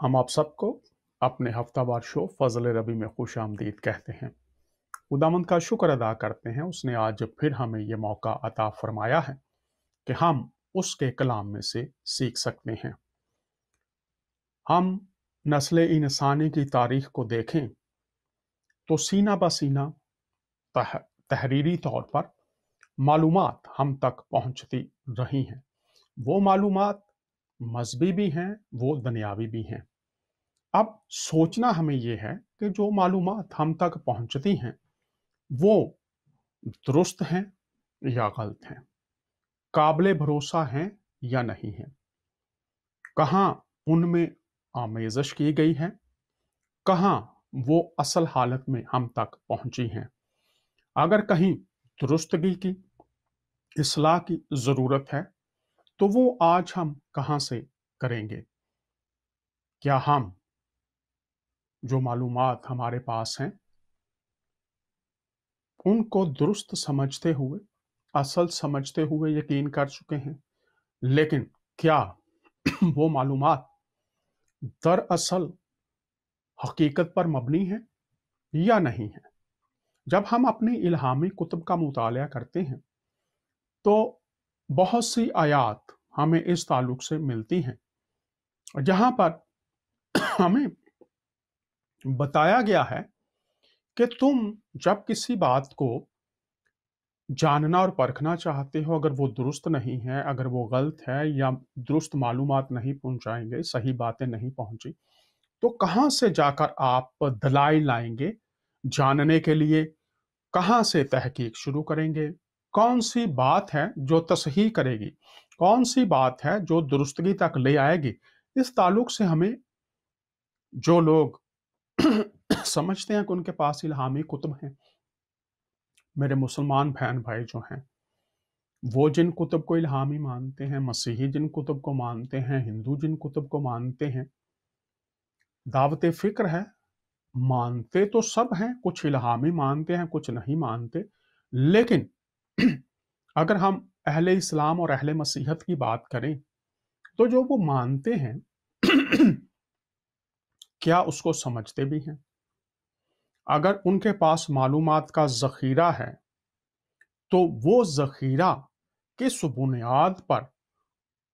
हम आप सबको अपने हफ्तावार शो फजल रबी में खुश आमदीद कहते हैं। खुदावंद का शुक्र अदा करते हैं, उसने आज फिर हमें ये मौका अता फरमाया है कि हम उसके कलाम में से सीख सकते हैं। हम नस्ल इंसानी की तारीख को देखें तो सीना ब सीना तहरीरी तौर पर मालूमात हम तक पहुंचती रही हैं। वो मालूमात मजहबी भी हैं, वो दुनियावी भी हैं। अब सोचना हमें यह है कि जो मालूमात हम तक पहुंचती हैं वो दुरुस्त हैं या गलत हैं, काबिल भरोसा हैं या नहीं हैं, कहाँ उनमें आमेज़श की गई है, कहाँ वो असल हालत में हम तक पहुंची हैं। अगर कहीं दुरुस्तगी की, इस्लाह की ज़रूरत है तो वो आज हम कहाँ से करेंगे? क्या हम जो मालूमात हमारे पास हैं उनको दुरुस्त समझते हुए, असल समझते हुए यकीन कर चुके हैं, लेकिन क्या वो मालूमात दरअसल हकीकत पर मबनी है या नहीं है? जब हम अपनी इल्हामी कुतुब का मुताला करते हैं तो बहुत सी आयात हमें इस ताल्लुक से मिलती हैं जहां पर हमें बताया गया है कि तुम जब किसी बात को जानना और परखना चाहते हो, अगर वो दुरुस्त नहीं है, अगर वो गलत है या दुरुस्त मालूमात नहीं पहुंचाएंगे, सही बातें नहीं पहुंची, तो कहां से जाकर आप दलाइल लाएंगे जानने के लिए? कहां से तहकीक शुरू करेंगे? कौन सी बात है जो तसहीह करेगी? कौन सी बात है जो दुरुस्तगी तक ले आएगी? इस ताल्लुक से हमें जो लोग समझते हैं कि उनके पास इल्हामी कुतुब हैं, मेरे मुसलमान बहन भाई जो हैं, वो जिन कुतुब को इल्हामी मानते हैं, मसीही जिन कुतुब को मानते हैं, हिंदू जिन कुतुब को मानते हैं, दावत फिक्र है, मानते तो सब हैं, कुछ इल्हामी मानते हैं, कुछ नहीं मानते। लेकिन अगर हम अहले इस्लाम और अहले मसीहत की बात करें तो जो वो मानते हैं क्या उसको समझते भी हैं? अगर उनके पास मालूमात का जखीरा है तो वो जखीरा किस बुनियाद पर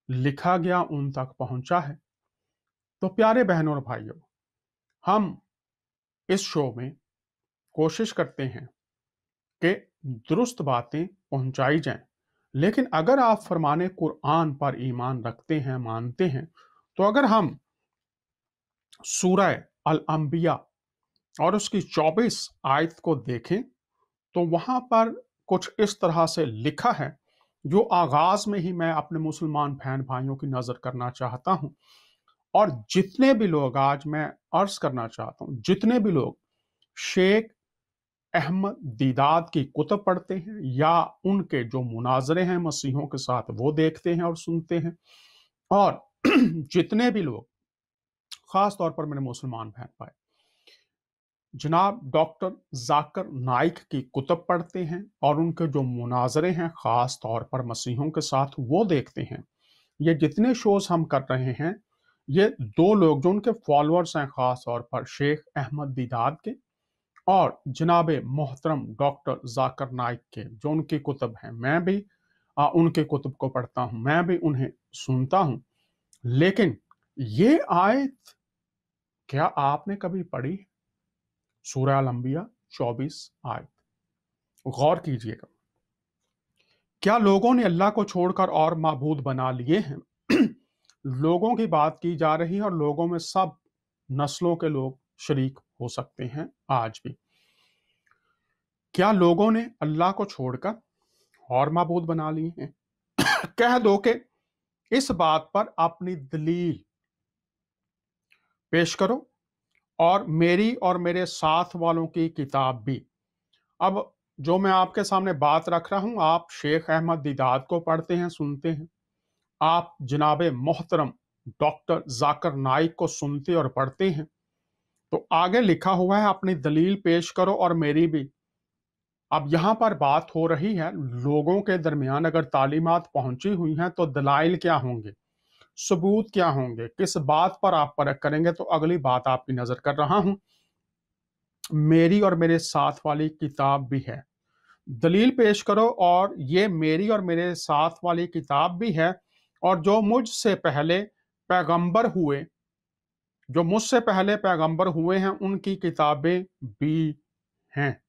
लिखा गया उन तक पहुंचा है? तो प्यारे बहनों और भाइयों, हम इस शो में कोशिश करते हैं कि दुरुस्त बातें पहुंचाई जाएं, लेकिन अगर आप फरमाने कुरान पर ईमान रखते हैं, मानते हैं, तो अगर हम सूरह अल अंबिया और उसकी 24 आयत को देखें तो वहां पर कुछ इस तरह से लिखा है जो आगाज में ही मैं अपने मुसलमान बहन भाइयों की नजर करना चाहता हूं। और जितने भी लोग, आज मैं अर्ज करना चाहता हूं, जितने भी लोग शेख अहमद दीदाद की कुतुब पढ़ते हैं या उनके जो मुनाजरे हैं मसीहों के साथ वो देखते हैं और सुनते हैं, और जितने भी लोग, खास तौर पर मेरे मुसलमान बहन भाई, जनाब डॉक्टर जाकिर नाइक की कुतुब पढ़ते हैं और उनके जो मुनाजरे हैं खास तौर पर मसीहों के साथ वो देखते हैं, ये जितने शोज हम कर रहे हैं, ये दो लोग जो उनके फॉलोअर्स हैं खास तौर पर शेख अहमद दीदाद के और जनाब मोहतरम डॉक्टर जाकिर नाइक के, जो उनकी कुतुब हैं, मैं भी उनके कुतुब को पढ़ता हूं, मैं भी उन्हें सुनता हूं। लेकिन ये आयत क्या आपने कभी पढ़ी? सूरह अल अंबिया 24 आयत, गौर कीजिएगा। क्या लोगों ने अल्लाह को छोड़कर और माबूद बना लिए हैं? लोगों की बात की जा रही है और लोगों में सब नस्लों के लोग शरीक हो सकते हैं आज भी। क्या लोगों ने अल्लाह को छोड़कर और माबूद बना लिए हैं? कह दो कि इस बात पर अपनी दलील पेश करो और मेरी और मेरे साथ वालों की किताब भी। अब जो मैं आपके सामने बात रख रहा हूं, आप शेख अहमद दीदाद को पढ़ते हैं, सुनते हैं, आप जनाब मोहतरम डॉक्टर जाकिर नाइक को सुनते और पढ़ते हैं, तो आगे लिखा हुआ है अपनी दलील पेश करो और मेरी भी। अब यहां पर बात हो रही है लोगों के दरमियान अगर तालीमात पहुंची हुई हैं तो दलाइल क्या होंगे? सबूत क्या होंगे, किस बात पर आप परख करेंगे? तो अगली बात आपकी नजर कर रहा हूं, मेरी और मेरे साथ वाली किताब भी है। दलील पेश करो, और ये मेरी और मेरे साथ वाली किताब भी है, और जो मुझसे पहले पैगंबर हुए हैं उनकी किताबें भी हैं।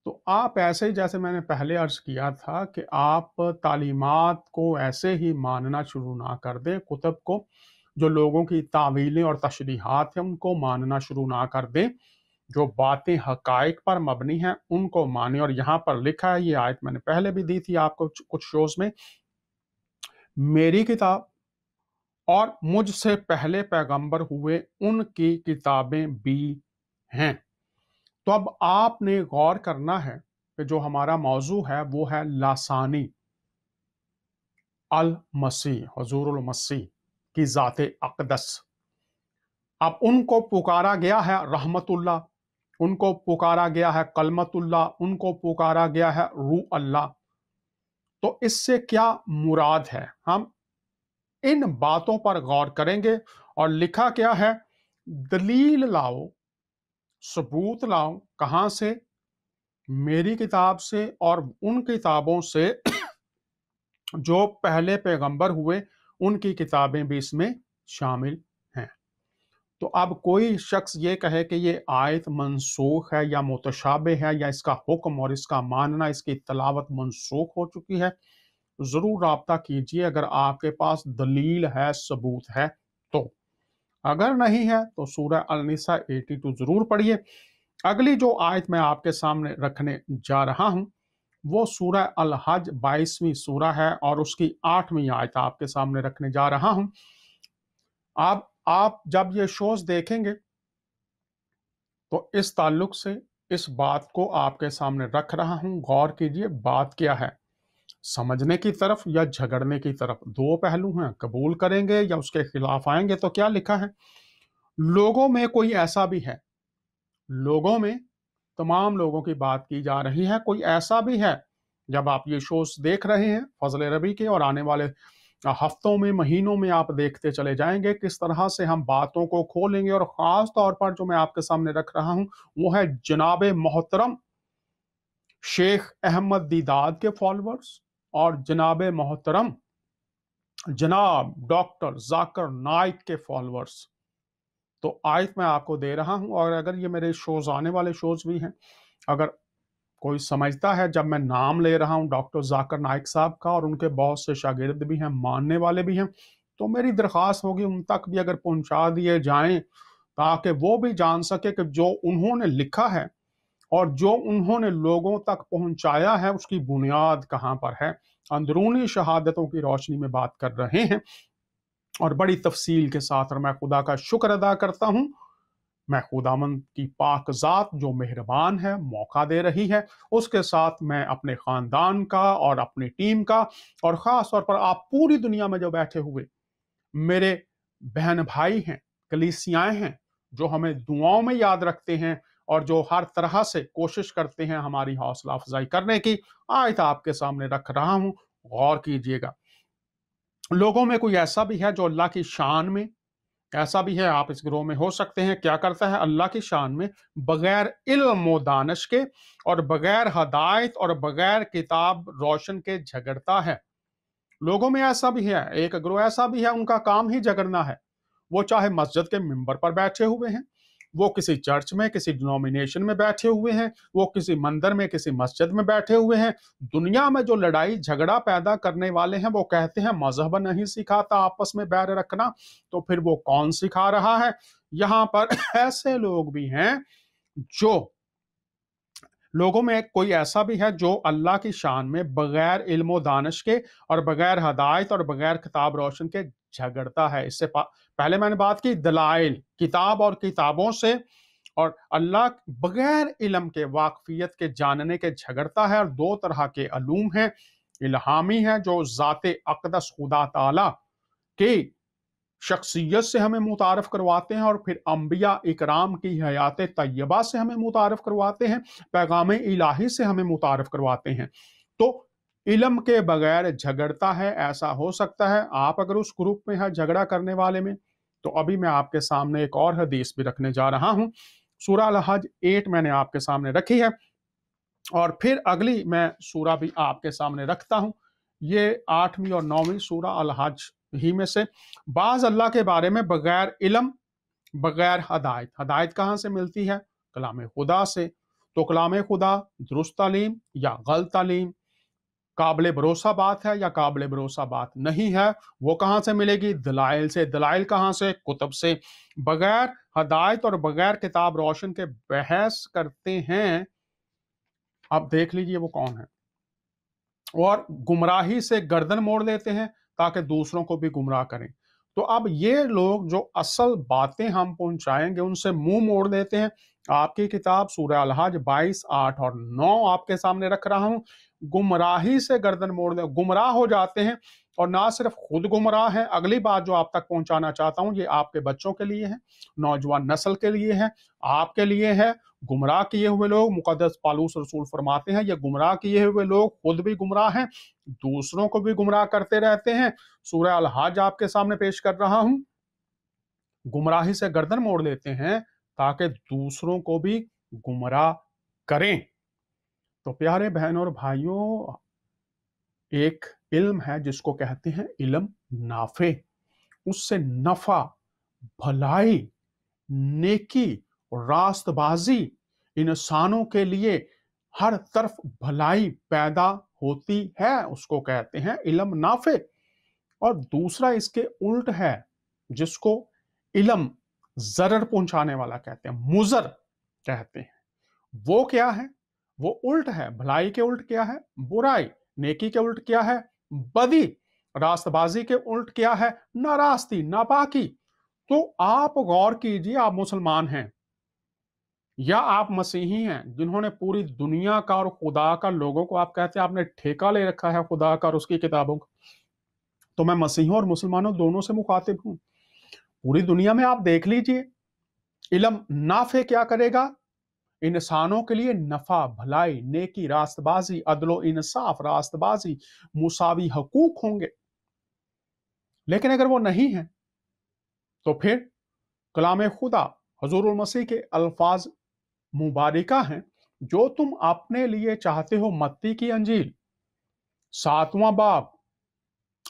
तो आप ऐसे ही, जैसे मैंने पहले अर्ज किया था, कि आप तालीमात को ऐसे ही मानना शुरू ना कर दें, कुतुब को, जो लोगों की तावीलें और तशरीहात हैं उनको मानना शुरू ना कर दें। जो बातें हकाइक पर मबनी हैं उनको माने। और यहाँ पर लिखा है, ये आयत मैंने पहले भी दी थी आपको कुछ शोज में, मेरी किताब और मुझसे पहले पैगंबर हुए उनकी किताबें भी हैं। तो अब आपने गौर करना है कि जो हमारा मौजू है वो है लासानी अल मसीह, हुजूरुल मसीह की जाते अक़दस। अब उनको पुकारा गया है रहमतुल्लाह, उनको पुकारा गया है कलमतुल्लाह, उनको पुकारा गया है रूह अल्लाह। तो इससे क्या मुराद है, हम इन बातों पर गौर करेंगे। और लिखा क्या है, दलील लाओ, सबूत लाओ। कहां से? मेरी किताब से और उन किताबों से जो पहले पैगंबर हुए उनकी किताबें भी इसमें शामिल हैं। तो अब कोई शख्स ये कहे कि ये आयत मनसूख है या मुतशाबे है, या इसका हुक्म और इसका मानना, इसकी तलावत मनसूख हो चुकी है, जरूर राब्ता कीजिए अगर आपके पास दलील है, सबूत है तो। अगर नहीं है तो सूरह अल-निसा 82 जरूर पढ़िए। अगली जो आयत मैं आपके सामने रखने जा रहा हूं वो सूरह अल-हज 22वीं सूरह है, और उसकी 8वीं आयत आपके सामने रखने जा रहा हूं। आप जब ये शोज देखेंगे तो इस ताल्लुक से इस बात को आपके सामने रख रहा हूं, गौर कीजिए बात क्या है। समझने की तरफ या झगड़ने की तरफ, दो पहलू हैं, कबूल करेंगे या उसके खिलाफ आएंगे। तो क्या लिखा है, लोगों में कोई ऐसा भी है, लोगों में तमाम लोगों की बात की जा रही है, कोई ऐसा भी है, जब आप ये शोज देख रहे हैं फजल रबी के, और आने वाले हफ्तों में, महीनों में आप देखते चले जाएंगे किस तरह से हम बातों को खोलेंगे। और खास तौर पर जो मैं आपके सामने रख रहा हूं वो है जनाब मोहतरम शेख अहमद दीदाद के फॉलोअर्स और जनाब मोहतरम जनाब डॉक्टर जाकिर नाइक के फॉलोअर्स। तो आयत मैं आपको दे रहा हूं, और अगर ये मेरे शोज आने वाले शोज भी हैं, अगर कोई समझता है, जब मैं नाम ले रहा हूं डॉक्टर जाकिर नाइक साहब का, और उनके बहुत से शागिर्द भी हैं, मानने वाले भी हैं, तो मेरी दरख्वास्त होगी उन तक भी अगर पहुंचा दिए जाएं, ताकि वो भी जान सके कि जो उन्होंने लिखा है और जो उन्होंने लोगों तक पहुंचाया है उसकी बुनियाद कहां पर है। अंदरूनी शहादतों की रोशनी में बात कर रहे हैं, और बड़ी तफसील के साथ। और मैं खुदा का शुक्र अदा करता हूं, मैं खुदामंद की पाक जात जो मेहरबान है, मौका दे रही है, उसके साथ मैं अपने खानदान का और अपनी टीम का, और खास तौर पर आप पूरी दुनिया में जो बैठे हुए मेरे बहन भाई हैं, कलीसियाएं हैं, जो हमें दुआओं में याद रखते हैं और जो हर तरह से कोशिश करते हैं हमारी हौसला अफजाई करने की, आयत आपके सामने रख रहा हूं, गौर कीजिएगा। लोगों में कोई ऐसा भी है जो अल्लाह की शान में, ऐसा भी है, आप इस ग्रोह में हो सकते हैं, क्या करता है, अल्लाह की शान में बगैर इल्म व दानिश के और बगैर हदायत और बगैर किताब रोशन के झगड़ता है। लोगों में ऐसा भी है, एक ग्रोह ऐसा भी है, उनका काम ही झगड़ना है। वो चाहे मस्जिद के मिंबर पर बैठे हुए हैं, वो किसी चर्च में, किसी डिनोमिनेशन में बैठे हुए हैं, वो किसी मंदिर में, किसी मस्जिद में बैठे हुए हैं, दुनिया में जो लड़ाई झगड़ा पैदा करने वाले हैं, वो कहते हैं मजहब नहीं सिखाता आपस में बैर रखना, तो फिर वो कौन सिखा रहा है? यहां पर ऐसे लोग भी हैं, जो लोगों में कोई ऐसा भी है जो अल्लाह की शान में बगैर इल्म दानिश के और बगैर हदायत और बगैर किताब रोशन के झगड़ता है। इससे पहले मैंने बात की दलाइल, किताब और किताबों से, और अल्लाह बगैर इल्म के, वाकफियत के, जानने के झगड़ता है। और दो तरह के अलूम हैं, इल्हामी है जो ज़ाते अक़दस खुदा ताला के शख्सियत से हमें मुतारफ करवाते हैं, और फिर अंबिया इकराम की हयात तैयबा से हमें मुतारफ करवाते हैं, पैगाम इलाही से हमें मुतारफ करवाते हैं। तो इल्म के बगैर झगड़ता है, ऐसा हो सकता है। आप अगर उस ग्रुप में हैं झगड़ा करने वाले में, तो अभी मैं आपके सामने एक और हदीस भी रखने जा रहा हूं। सूरह अल हज 8 मैंने आपके सामने रखी है, और फिर अगली मैं सूरा भी आपके सामने रखता हूं। ये 8वीं और 9वीं सूरा अल हज ही में से। बाज अल्लाह के बारे में बगैर इल्म, बगैर हदायत। हदायत कहाँ से मिलती है? कलाम खुदा से। तो कलाम खुदा दुरुस्त तालीम या गलत तालीम, काबिल भरोसा बात है या काबिल भरोसा बात नहीं है, वो कहाँ से मिलेगी? दलाइल से। दलाइल कहाँ से? कुतुब से। बगैर हदायत और बगैर किताब रोशन के बहस करते हैं। अब देख लीजिए वो कौन है। और गुमराही से गर्दन मोड़ लेते हैं ताकि दूसरों को भी गुमराह करें। तो अब ये लोग जो असल बातें हम पहुंचाएंगे उनसे मुंह मोड़ लेते हैं। आपकी किताब सूरह अल हज 22, 8 और 9 आपके सामने रख रहा हूं। गुमराही से गर्दन मोड़ दे, गुमराह हो जाते हैं। और ना सिर्फ खुद गुमराह है, अगली बात जो आप तक पहुंचाना चाहता हूं, ये आपके बच्चों के लिए है, नौजवान नस्ल के लिए है, आपके लिए है। गुमराह किए हुए लोग, मुकद्दस पालूस रसूल फरमाते हैं, ये गुमराह किए हुए लोग खुद भी गुमराह हैं, दूसरों को भी गुमराह करते रहते हैं। सूरह अल हज आपके सामने पेश कर रहा हूं। गुमराही से गर्दन मोड़ लेते हैं ताकि दूसरों को भी गुमराह करें। तो प्यारे बहनों और भाइयों, एक इल्म है जिसको कहते हैं इल्म नाफे। उससे नफा, भलाई, नेकी, रास्तबाजी, इंसानों के लिए हर तरफ भलाई पैदा होती है, उसको कहते हैं इल्म नाफे। और दूसरा इसके उल्ट है जिसको इल्म जरर पहुंचाने वाला कहते हैं, मुजर कहते हैं। वो क्या है? वो उल्ट है। भलाई के उल्ट क्या है? बुराई। नेकी के उल्ट क्या है? बदी। रास्तबाजी के उल्ट क्या है? नारास्ती, नापाकी। तो आप गौर कीजिए, आप मुसलमान हैं या आप मसीही हैं जिन्होंने पूरी दुनिया का और खुदा का, लोगों को आप कहते हैं आपने ठेका ले रखा है खुदा का और उसकी किताबों का। तो मैं मसीहों और मुसलमानों दोनों से मुखातिब हूं। पूरी दुनिया में आप देख लीजिए, इल्म नाफे क्या करेगा? इंसानों के लिए नफा, भलाई, नेकी, रास्तबाजी, अदलो इंसाफ, रास्तबाजी, मुसावी हकूक होंगे। लेकिन अगर वो नहीं है तो फिर कलाम खुदा हुजूरुल मसीह के अल्फाज मुबारिका हैं, जो तुम अपने लिए चाहते हो। मत्ती की अंजील 7वां बाब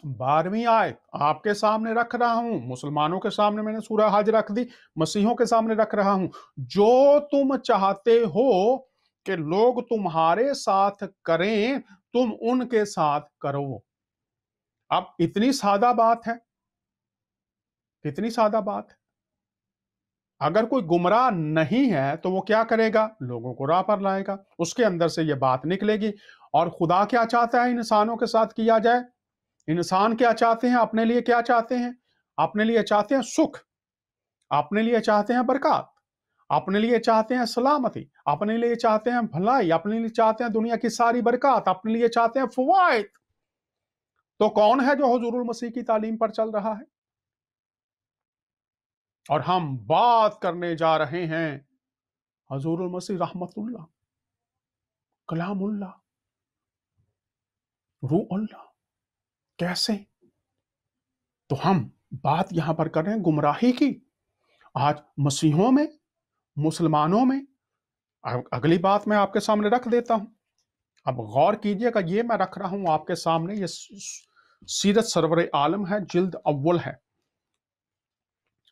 12वीं आयत आपके सामने रख रहा हूं। मुसलमानों के सामने मैंने सूरह हज रख दी, मसीहों के सामने रख रहा हूं। जो तुम चाहते हो कि लोग तुम्हारे साथ करें, तुम उनके साथ करो। अब इतनी सादा बात है, इतनी सादा बात है। अगर कोई गुमराह नहीं है तो वो क्या करेगा? लोगों को राह पर लाएगा, उसके अंदर से ये बात निकलेगी। और खुदा क्या चाहता है इंसानों के साथ किया जाए? इंसान क्या चाहते हैं? अपने लिए क्या चाहते हैं? अपने लिए चाहते हैं सुख, अपने लिए चाहते हैं बरकत, अपने लिए चाहते हैं सलामती, अपने लिए चाहते हैं भलाई, अपने लिए चाहते हैं दुनिया की सारी बरकत, अपने लिए चाहते हैं फवायद। तो कौन है जो हुजूरुल मसीह की तालीम पर चल रहा है? और हम बात करने जा रहे हैं हुजूरुल मसीह रहमतुल्लाह, कलामुल्लाह, रूहुल्लाह। कैसे? तो हम बात यहां पर कर रहे हैं गुमराही की। आज मसीहों में, मुसलमानों में। अगली बात मैं आपके सामने रख देता हूं। अब गौर कीजिएगा, ये मैं रख रहा हूं आपके सामने, ये सीरत सरवर आलम है, जिल्द अव्वल है।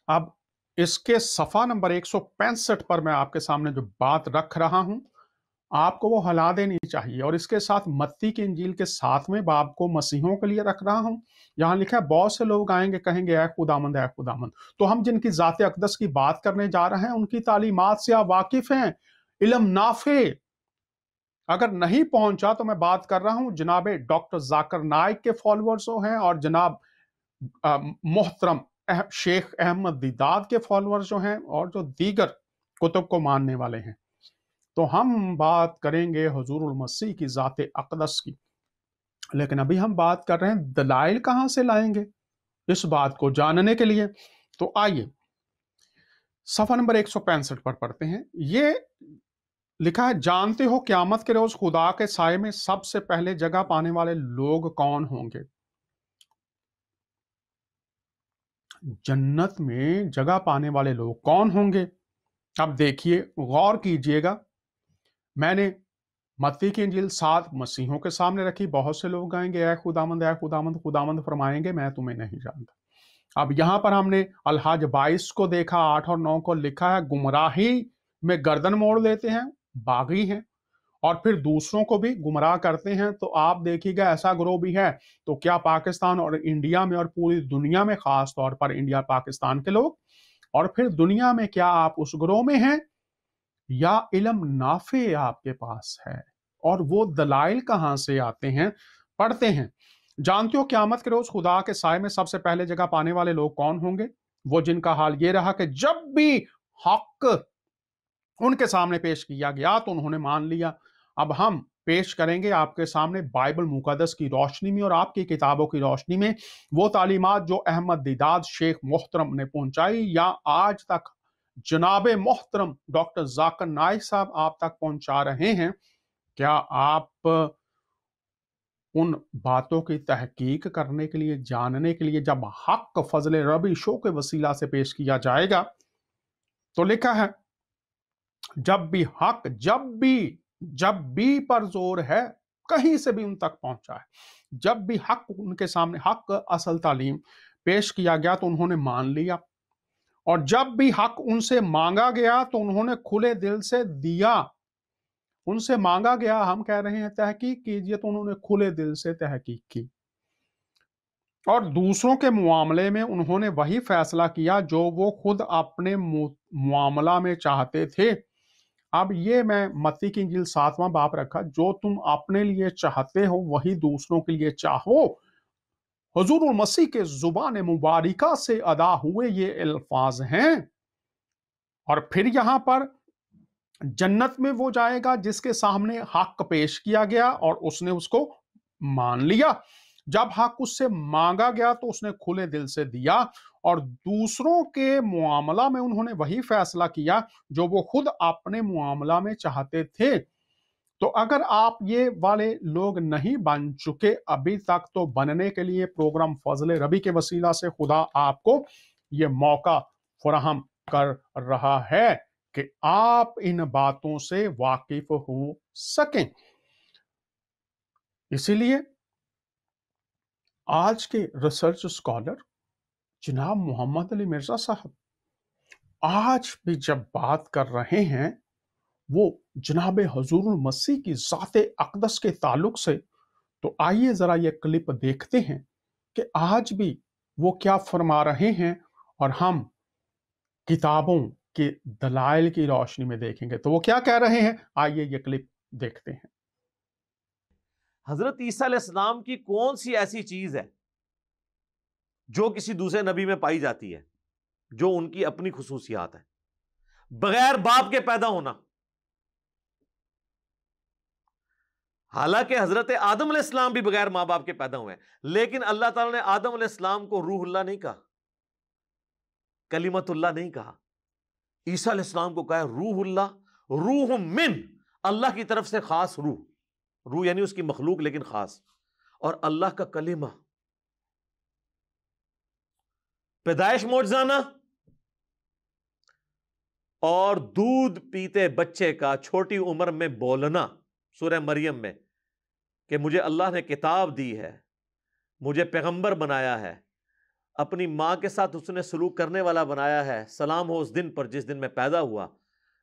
अब इसके सफा नंबर 165 पर मैं आपके सामने जो बात रख रहा हूं, आपको वो हिला देनी चाहिए। और इसके साथ मत्ती की इंजील के 7वें बाब को मसीहों के लिए रख रहा हूं। यहां लिखा है, बहुत से लोग आएंगे कहेंगे ऐ खुदामंद, ऐ खुदामंद। तो हम जिनकी जात अकदस की बात करने जा रहे हैं उनकी तालीमात से आप वाकिफ हैं। इल्म नाफे अगर नहीं पहुंचा तो मैं बात कर रहा हूं जनाब डॉक्टर जाकिर नाइक के फॉलोअर्स हैं, और जनाब मोहतरम शेख अहमद दीदाद के फॉलोअर्स जो हैं, और जो दीगर कुतुब को मानने वाले हैं। तो हम बात करेंगे हुजूरुल मसीह की जात अकदस की। लेकिन अभी हम बात कर रहे हैं दलाइल कहां से लाएंगे इस बात को जानने के लिए। तो आइए सफा नंबर 165 पर पढ़ते हैं। ये लिखा है, जानते हो क़यामत के रोज़ खुदा के साए में सबसे पहले जगह पाने वाले लोग कौन होंगे? जन्नत में जगह पाने वाले लोग कौन होंगे? अब देखिए, गौर कीजिएगा। मैंने मत्ती की इंजील 7 मसीहों के सामने रखी। बहुत से लोग गाएंगे, ऐ खुदावंद, ऐ खुदावंद, खुदावंद फरमाएंगे, मैं तुम्हें नहीं जानता। अब यहां पर हमने अलहज 22 को देखा, 8 और 9 को लिखा है, गुमराही में गर्दन मोड़ लेते हैं, बागी हैं, और फिर दूसरों को भी गुमराह करते हैं। तो आप देखिएगा, ऐसा ग्रोह भी है। तो क्या पाकिस्तान और इंडिया में और पूरी दुनिया में, खास तौर पर इंडिया पाकिस्तान के लोग, और फिर दुनिया में, क्या आप उस ग्रोह में हैं, या इल्म नाफे आपके पास है? और वो दलाइल कहां से आते हैं? पढ़ते हैं। जानते हो क़यामत के रोज खुदा के साए में सबसे पहले जगह पाने वाले लोग कौन होंगे? वो जिनका हाल ये रहा कि जब भी हक उनके सामने पेश किया गया तो उन्होंने मान लिया। अब हम पेश करेंगे आपके सामने बाइबल मुकद्दस की रोशनी में और आपकी किताबों की रोशनी में वो तालीमात जो अहमद दीदाद शेख मोहतरम ने पहुंचाई, या आज तक जनाब मोहतरम डॉक्टर जाकिर नाइक साहब आप तक पहुंचा रहे हैं। क्या आप उन बातों की तहकीक करने के लिए, जानने के लिए, जब हक फजल रबी शो के वसीला से पेश किया जाएगा, तो लिखा है, जब भी हक, जब भी पर जोर है, कहीं से भी उन तक पहुंचा है। जब भी हक उनके सामने, हक असल तालीम पेश किया गया तो उन्होंने मान लिया, और जब भी हक उनसे मांगा गया तो उन्होंने खुले दिल से दिया। उनसे मांगा गया, हम कह रहे हैं तहकीक कीजिए, तो उन्होंने खुले दिल से तहकीक की, और दूसरों के मुआमले में उन्होंने वही फैसला किया जो वो खुद अपने मुआमला में चाहते थे। अब ये मैं मत्ती की इंजील 7वां बाब रखा, जो तुम अपने लिए चाहते हो वही दूसरों के लिए चाहो। हुजूर मसीह के जुबान मुबारिका से अदा हुए ये अल्फाज हैं। और फिर यहां पर जन्नत में वो जाएगा जिसके सामने हक पेश किया गया और उसने उसको मान लिया। जब हक उससे मांगा गया तो उसने खुले दिल से दिया, और दूसरों के मुआमला में उन्होंने वही फैसला किया जो वो खुद अपने मुआमला में चाहते थे। तो अगर आप ये वाले लोग नहीं बन चुके अभी तक, तो बनने के लिए प्रोग्राम फजल रबी के वसीला से खुदा आपको ये मौका फराहम कर रहा है कि आप इन बातों से वाकिफ हो सकें। इसीलिए आज के रिसर्च स्कॉलर जनाब मोहम्मद अली मिर्जा साहब आज भी जब बात कर रहे हैं, वो जनाब हजूरुल मसीह की ज़ाते अक़दस के ताल्लुक से, तो आइए जरा ये क्लिप देखते हैं कि आज भी वो क्या फरमा रहे हैं, और हम किताबों के दलाइल की रोशनी में देखेंगे तो वो क्या कह रहे हैं। आइए ये क्लिप देखते हैं। हजरत ईसा अलैहिस्सलाम की कौन सी ऐसी चीज है जो किसी दूसरे नबी में पाई जाती है, जो उनकी अपनी खुसूसियात है? बगैर बाप के पैदा होना। हालांकि हजरत आदम अलैहिस्सलाम भी बगैर मां बाप के पैदा हुए हैं, लेकिन अल्लाह ताला ने आदम अलैहिस्सलाम को रूहुल्लाह नहीं कहा, कलिमतुल्लाह नहीं कहा। ईसा अलैहिस्सलाम को कहा रूहुल्लाह, रूह मिन, अल्लाह की तरफ से खास रूह। रूह यानी उसकी मखलूक लेकिन खास, और अल्लाह का कलिमा। पैदाइश मौजज़ाना और दूध पीते बच्चे का छोटी उम्र में बोलना, सूरह मरियम में, कि मुझे अल्लाह ने किताब दी है, मुझे पैगंबर बनाया है, अपनी मां के साथ उसने सलूक करने वाला बनाया है, सलाम हो उस दिन पर जिस दिन मैं पैदा हुआ,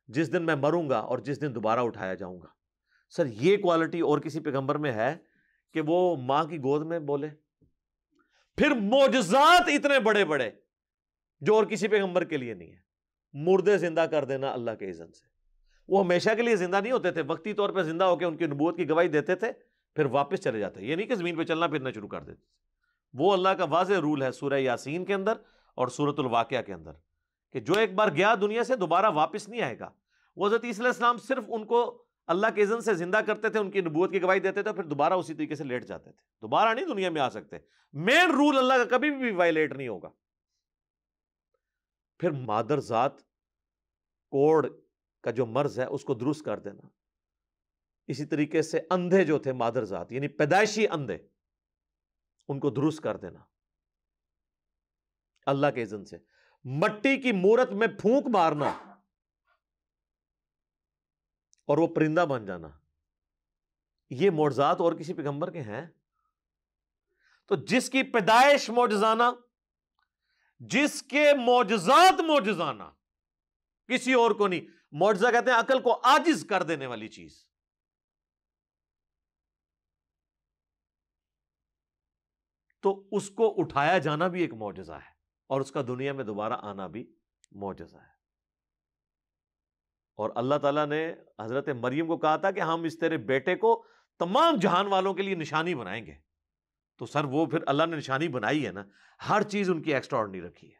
जिस दिन मैं मरूंगा और जिस दिन दोबारा उठाया जाऊंगा। सर, ये क्वालिटी और किसी पैगंबर में है कि वो मां की गोद में बोले? फिर मोजज़ात इतने बड़े बड़े जो और किसी पैगंबर के लिए नहीं है। मुर्दे जिंदा कर देना अल्लाह के इज़्न से। वो हमेशा के लिए जिंदा नहीं होते थे, वक्ती तौर पर जिंदा होकर उनकी नबूवत की गवाही देते थे, फिर वापस चले जाते। ये नहीं कि जमीन पे चलना फिरना शुरू कर देते। वो अल्लाह का वाज़ेह रूल है सूरह यासीन के अंदर और सूरतुल वाक़िया के अंदर, कि जो एक बार गया दुनिया से दोबारा वापस नहीं आएगा। वो हज़रत ईसा अलैहिस्सलाम सिर्फ उनको अल्लाह के इज़्न से जिंदा करते थे, उनकी नबूवत की गवाही देते थे, फिर दोबारा उसी तरीके से लेट जाते थे। दोबारा नहीं दुनिया में आ सकते। मेन रूल अल्लाह का कभी भी वायलेट नहीं होगा। फिर मादर जात कोड کا جو مرض ہے اس کو درست کر دینا. اسی طریقے سے اندھے جو تھے مادر ذات یعنی پیدائشی اندھے ان کو درست کر دینا اللہ کے اذن سے. مٹی کی مورت میں پھونک مارنا اور وہ پرندہ بن جانا، یہ معجزات اور کسی پیغمبر کے ہیں؟ تو جس کی پیدائش معجزانہ، جس کے معجزات معجزانہ، کسی اور کو نہیں. معجزہ کہتے ہیں عقل کو عاجز کر دینے والی چیز. تو اس کو اٹھایا جانا بھی ایک معجزہ ہے اور اس کا دنیا میں دوبارہ آنا بھی معجزہ ہے. اور اللہ تعالیٰ نے حضرت مریم کو کہا تھا کہ ہم اس تیرے بیٹے کو تمام جہان والوں کے لیے نشانی بنائیں گے. تو سر وہ پھر اللہ نے نشانی بنائی ہے نا، ہر چیز ان کی ایکسٹرا آرڈنری رکھی ہے.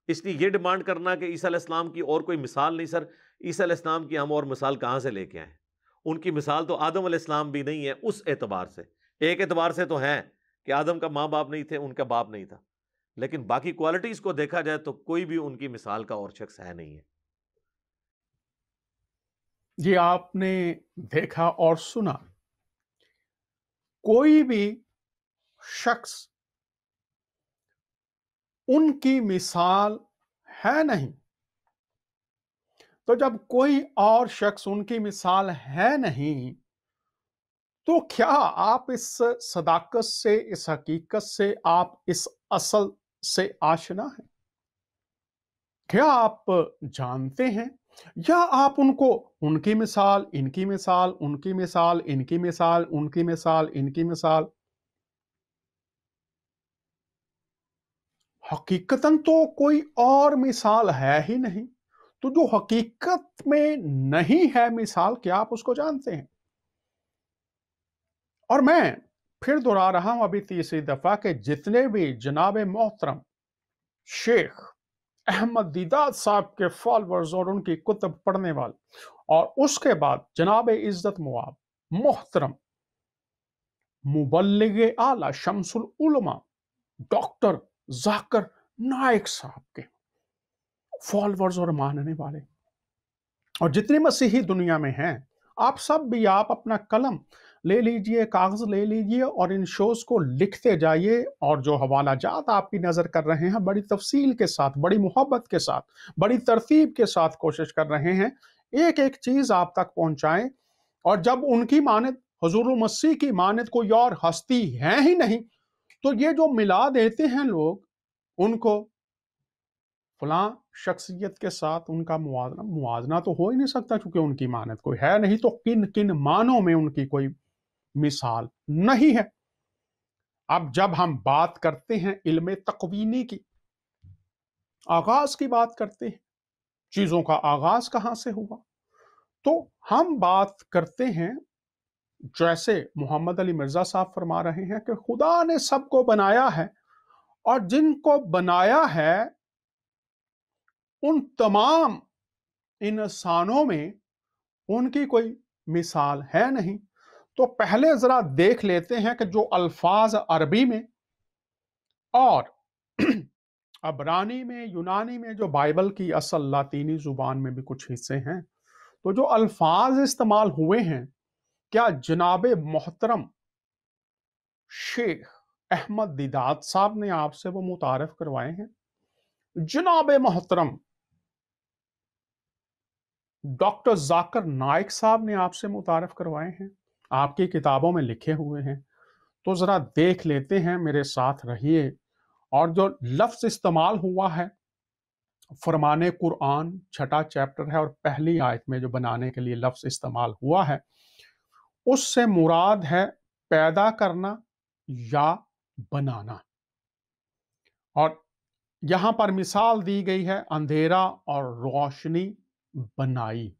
اس لیے یہ ڈیمانڈ کرنا کہ عیسیٰ علیہ السلام کی اور کوئی مثال نہیں، سر عیسیٰ علیہ السلام کی ہم اور مثال کہاں سے لے کے آئیں؟ ان کی مثال تو آدم علیہ السلام بھی نہیں ہے اس اعتبار سے. ایک اعتبار سے تو ہیں کہ آدم کا ماں باپ نہیں تھے، ان کا باپ نہیں تھا، لیکن باقی کوالٹیز کو دیکھا جائے تو کوئی بھی ان کی مثال کا اور شخص ہے نہیں ہے. یہ آپ نے دیکھا اور سنا، کوئی بھی شخص ان کی مثال ہے نہیں. تو جب کوئی اور شخص ان کی مثال ہے نہیں تو کیا آپ اس صداقت سے، اس حقیقت سے، آپ اس اصل سے آشنا ہیں؟ کیا آپ جانتے ہیں، یا آپ ان کو ان کی مثال، ان کی مثال، ان کی مثال، ان کی مثال، ان کی مثال، ان کی مثال، حقیقتاً تو کوئی اور مثال ہے ہی نہیں. تو جو حقیقت میں نہیں ہے مثال، کیا آپ اس کو جانتے ہیں؟ اور میں پھر دہرا رہا ہوں ابھی تیسری دفعہ کہ جتنے بھی جناب محترم شیخ احمد دیدات صاحب کے فالورز اور ان کی کتب پڑھنے والے، اور اس کے بعد جناب عزت مواب محترم مبلغ اعلی شمس العلماء ڈاکٹر ذاکر نائک صاحب کے فالورز اور ماننے والے، اور جتنے مسیحی دنیا میں ہیں، آپ سب بھی آپ اپنا قلم لے لیجئے، کاغذ لے لیجئے اور ان شوز کو لکھتے جائیے. اور جو حوالہ جات آپ کی نظر کر رہے ہیں، بڑی تفصیل کے ساتھ، بڑی محبت کے ساتھ، بڑی ترتیب کے ساتھ کوشش کر رہے ہیں ایک ایک چیز آپ تک پہنچائیں. اور جب ان کی مانند حضور مسیح کی مانند کوئی اور ہستی ہے ہی نہیں، تو یہ جو ملا دیتے ہیں لوگ ان کو فلاں شخصیت کے ساتھ، ان کا موازنہ تو ہو ہی نہیں سکتا کیونکہ ان کی مانند کوئی ہے نہیں. تو کن کن معنوں میں ان کی کوئی مثال نہیں ہے. اب جب ہم بات کرتے ہیں علم تقوینی کی، آغاز کی بات کرتے ہیں، چیزوں کا آغاز کہاں سے ہوا، تو ہم بات کرتے ہیں جیسے محمد علی مرزا صاحب فرما رہے ہیں کہ خدا نے سب کو بنایا ہے، اور جن کو بنایا ہے ان تمام انسانوں میں ان کی کوئی مثال ہے نہیں. تو پہلے ذرا دیکھ لیتے ہیں کہ جو الفاظ عربی میں اور عبرانی میں، یونانی میں، جو بائبل کی اصل لاطینی زبان میں بھی کچھ حصے ہیں، تو جو الفاظ استعمال ہوئے ہیں، کیا جناب محترم شیخ احمد دیدات صاحب نے آپ سے وہ متعارف کروائے ہیں؟ جناب محترم ڈاکٹر ذاکر نائک صاحب نے آپ سے متعارف کروائے ہیں؟ آپ کی کتابوں میں لکھے ہوئے ہیں؟ تو ذرا دیکھ لیتے ہیں، میرے ساتھ رہیے. اور جو لفظ استعمال ہوا ہے فرمان قرآن 6 چیپٹر ہے، اور پہلی آیت میں جو بنانے کے لیے لفظ استعمال ہوا ہے، اس سے مراد ہے پیدا کرنا یا بنانا. اور یہاں پر مثال دی گئی ہے اندھیرا اور روشنی بنائی.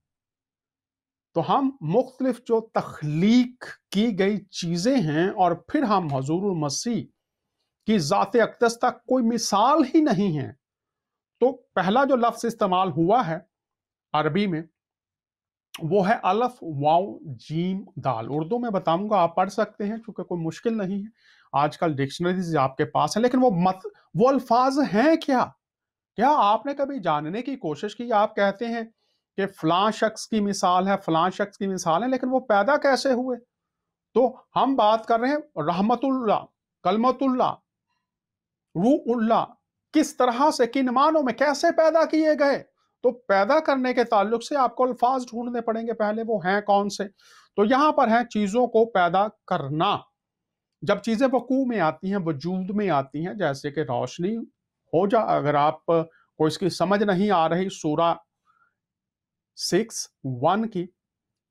تو ہم مختلف جو تخلیق کی گئی چیزیں ہیں، اور پھر ہم حضور المسیح کی ذات اقدس تک کوئی مثال ہی نہیں ہے. تو پہلا جو لفظ استعمال ہوا ہے عربی میں وہ ہے الف واو جیم دال. اردو میں بتاؤں گا، آپ پڑھ سکتے ہیں چونکہ کوئی مشکل نہیں ہے، آج کل ڈکشنریز آپ کے پاس ہیں. لیکن وہ الفاظ ہیں کیا क्या आपने कभी जानने की कोशिश की? आप कहते हैं कि फलां शख्स की मिसाल है, फलां शख्स की मिसाल है, लेकिन वो पैदा कैसे हुए? तो हम बात कर रहे हैं रहमतुल्लाह, कलमतुल्लाह, रूहुल्लाह, किस तरह से, किन मानों में, कैसे पैदा किए गए? तो पैदा करने के ताल्लुक से आपको अल्फाज ढूंढने पड़ेंगे, पहले वो हैं कौन से? तो यहां पर है चीजों को पैदा करना। जब चीजें वकू में आती हैं, वजूद में आती हैं, जैसे कि रोशनी हो जा, अगर आप को इसकी समझ नहीं आ रही सूरा 6:1 की,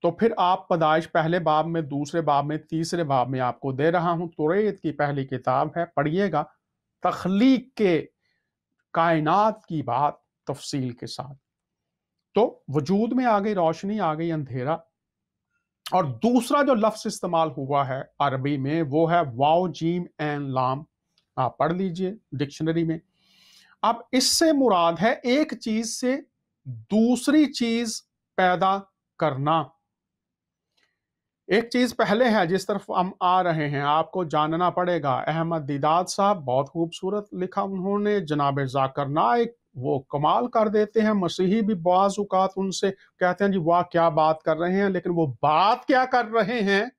तो फिर आप पैदाइश पहले बाब में, दूसरे बाब में, तीसरे बाब में आपको दे रहा हूं। तुरैत की पहली किताब है, पढ़िएगा। तख्लीक के कायनात की बात तफसील के साथ। तो वजूद में आ गई रोशनी, आ गई अंधेरा। और दूसरा जो लफ्ज इस्तेमाल हुआ है अरबी में वो है वाओ जीम एन लाम। आप पढ़ लीजिए डिक्शनरी में। अब इससे मुराद है एक चीज से दूसरी चीज पैदा करना। एक चीज पहले है जिस तरफ हम आ रहे हैं, आपको जानना पड़ेगा। अहमद दीदाद साहब बहुत खूबसूरत लिखा उन्होंने। जनाब जाकिर नाइक वो कमाल कर देते हैं। मसीही भी बाज़ औक़ात उनसे कहते हैं जी वाह क्या बात कर रहे हैं, लेकिन वो बात क्या कर रहे हैं?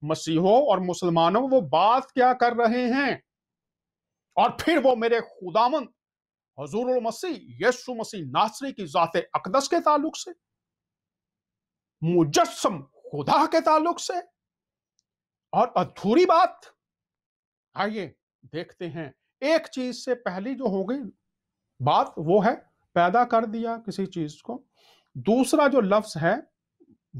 मसीहों और मुसलमानों, वो बात क्या कर रहे हैं? और फिर वो मेरे खुदावंद हुजूरुल मसीह यीशु मसीह नासरी की ज़ात अक़दस के ताल्लुक से, मुजस्सम खुदा के ताल्लुक से, और अधूरी बात। आइए देखते हैं। एक चीज से पहली जो हो गई बात वो है पैदा कर दिया किसी चीज को। दूसरा जो लफ्ज है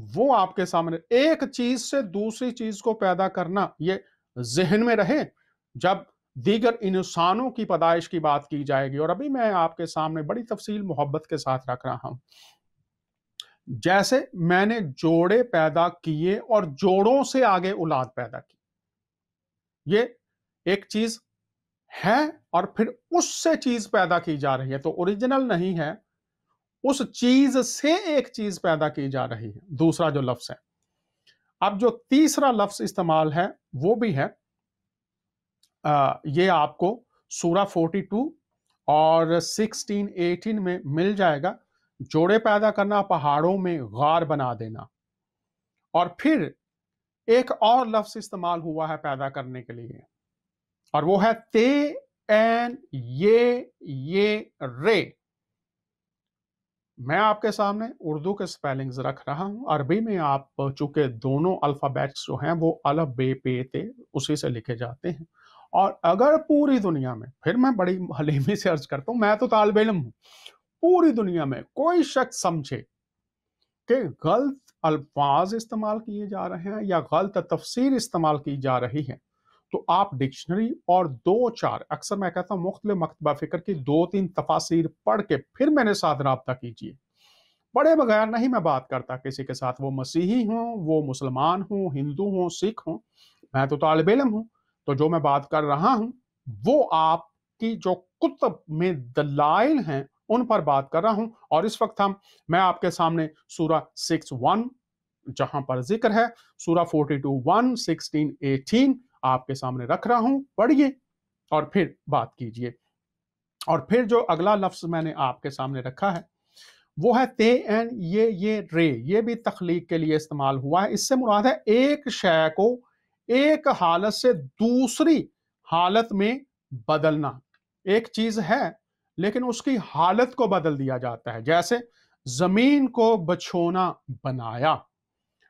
वो आपके सामने, एक चीज से दूसरी चीज को पैदा करना, ये जहन में रहे जब दीगर इंसानों की पैदाइश की बात की जाएगी। और अभी मैं आपके सामने बड़ी तफसील मोहब्बत के साथ रख रहा हूं। जैसे मैंने जोड़े पैदा किए और जोड़ों से आगे औलाद पैदा की, ये एक चीज है और फिर उससे चीज पैदा की जा रही है। तो ओरिजिनल नहीं है, उस चीज से एक चीज पैदा की जा रही है। दूसरा जो लफ्ज है, अब जो तीसरा लफ्ज इस्तेमाल है वो भी है, ये आपको सूरा 42 और 16-18 में मिल जाएगा। जोड़े पैदा करना, पहाड़ों में गार बना देना। और फिर एक और लफ्ज इस्तेमाल हुआ है पैदा करने के लिए, और वो है ते एन ये रे। मैं आपके सामने उर्दू के स्पेलिंग्स रख रहा हूं। अरबी में आप चूंकि दोनों अल्फाबेट्स जो हैं वो अलफ बे पे ते उसी से लिखे जाते हैं। और अगर पूरी दुनिया में, फिर मैं बड़ी हलीमी से अर्ज करता हूं, मैं तो तालिब इल्म हूं, पूरी दुनिया में कोई शख्स समझे कि गलत अल्फाज इस्तेमाल किए जा रहे हैं या गलत तफसीर इस्तेमाल की जा रही है, तो आप डिक्शनरी और 2-4, अक्सर मैं कहता हूं मुख्तलिफ मकतबा फिक्र की 2-3 तफासिर पढ़ के फिर मेरे साथ राब्ता कीजिए। पढ़े बगैर नहीं मैं बात करता किसी के साथ, वो मसीही हों, वो मुसलमान हों, हिंदू हों, सिख हों। मैं तो तालिब इल्म हूं, तो जो मैं बात कर रहा हूं वो आपकी जो कुतुब में दलाइल हैं उन पर बात कर रहा हूं। और इस वक्त मैं आपके सामने सूरा 6:1 जहां पर जिक्र है, सूरा 42:1, 16-18 आपके सामने रख रहा हूं। पढ़िए और फिर बात कीजिए। और फिर जो अगला लफ्ज मैंने आपके सामने रखा है वो है ते एन ये रे। ये भी तख्लीक के लिए इस्तेमाल हुआ है। इससे मुराद है एक शय को एक हालत से दूसरी हालत में बदलना। एक चीज है लेकिन उसकी हालत को बदल दिया जाता है। जैसे जमीन को बछोना बनाया।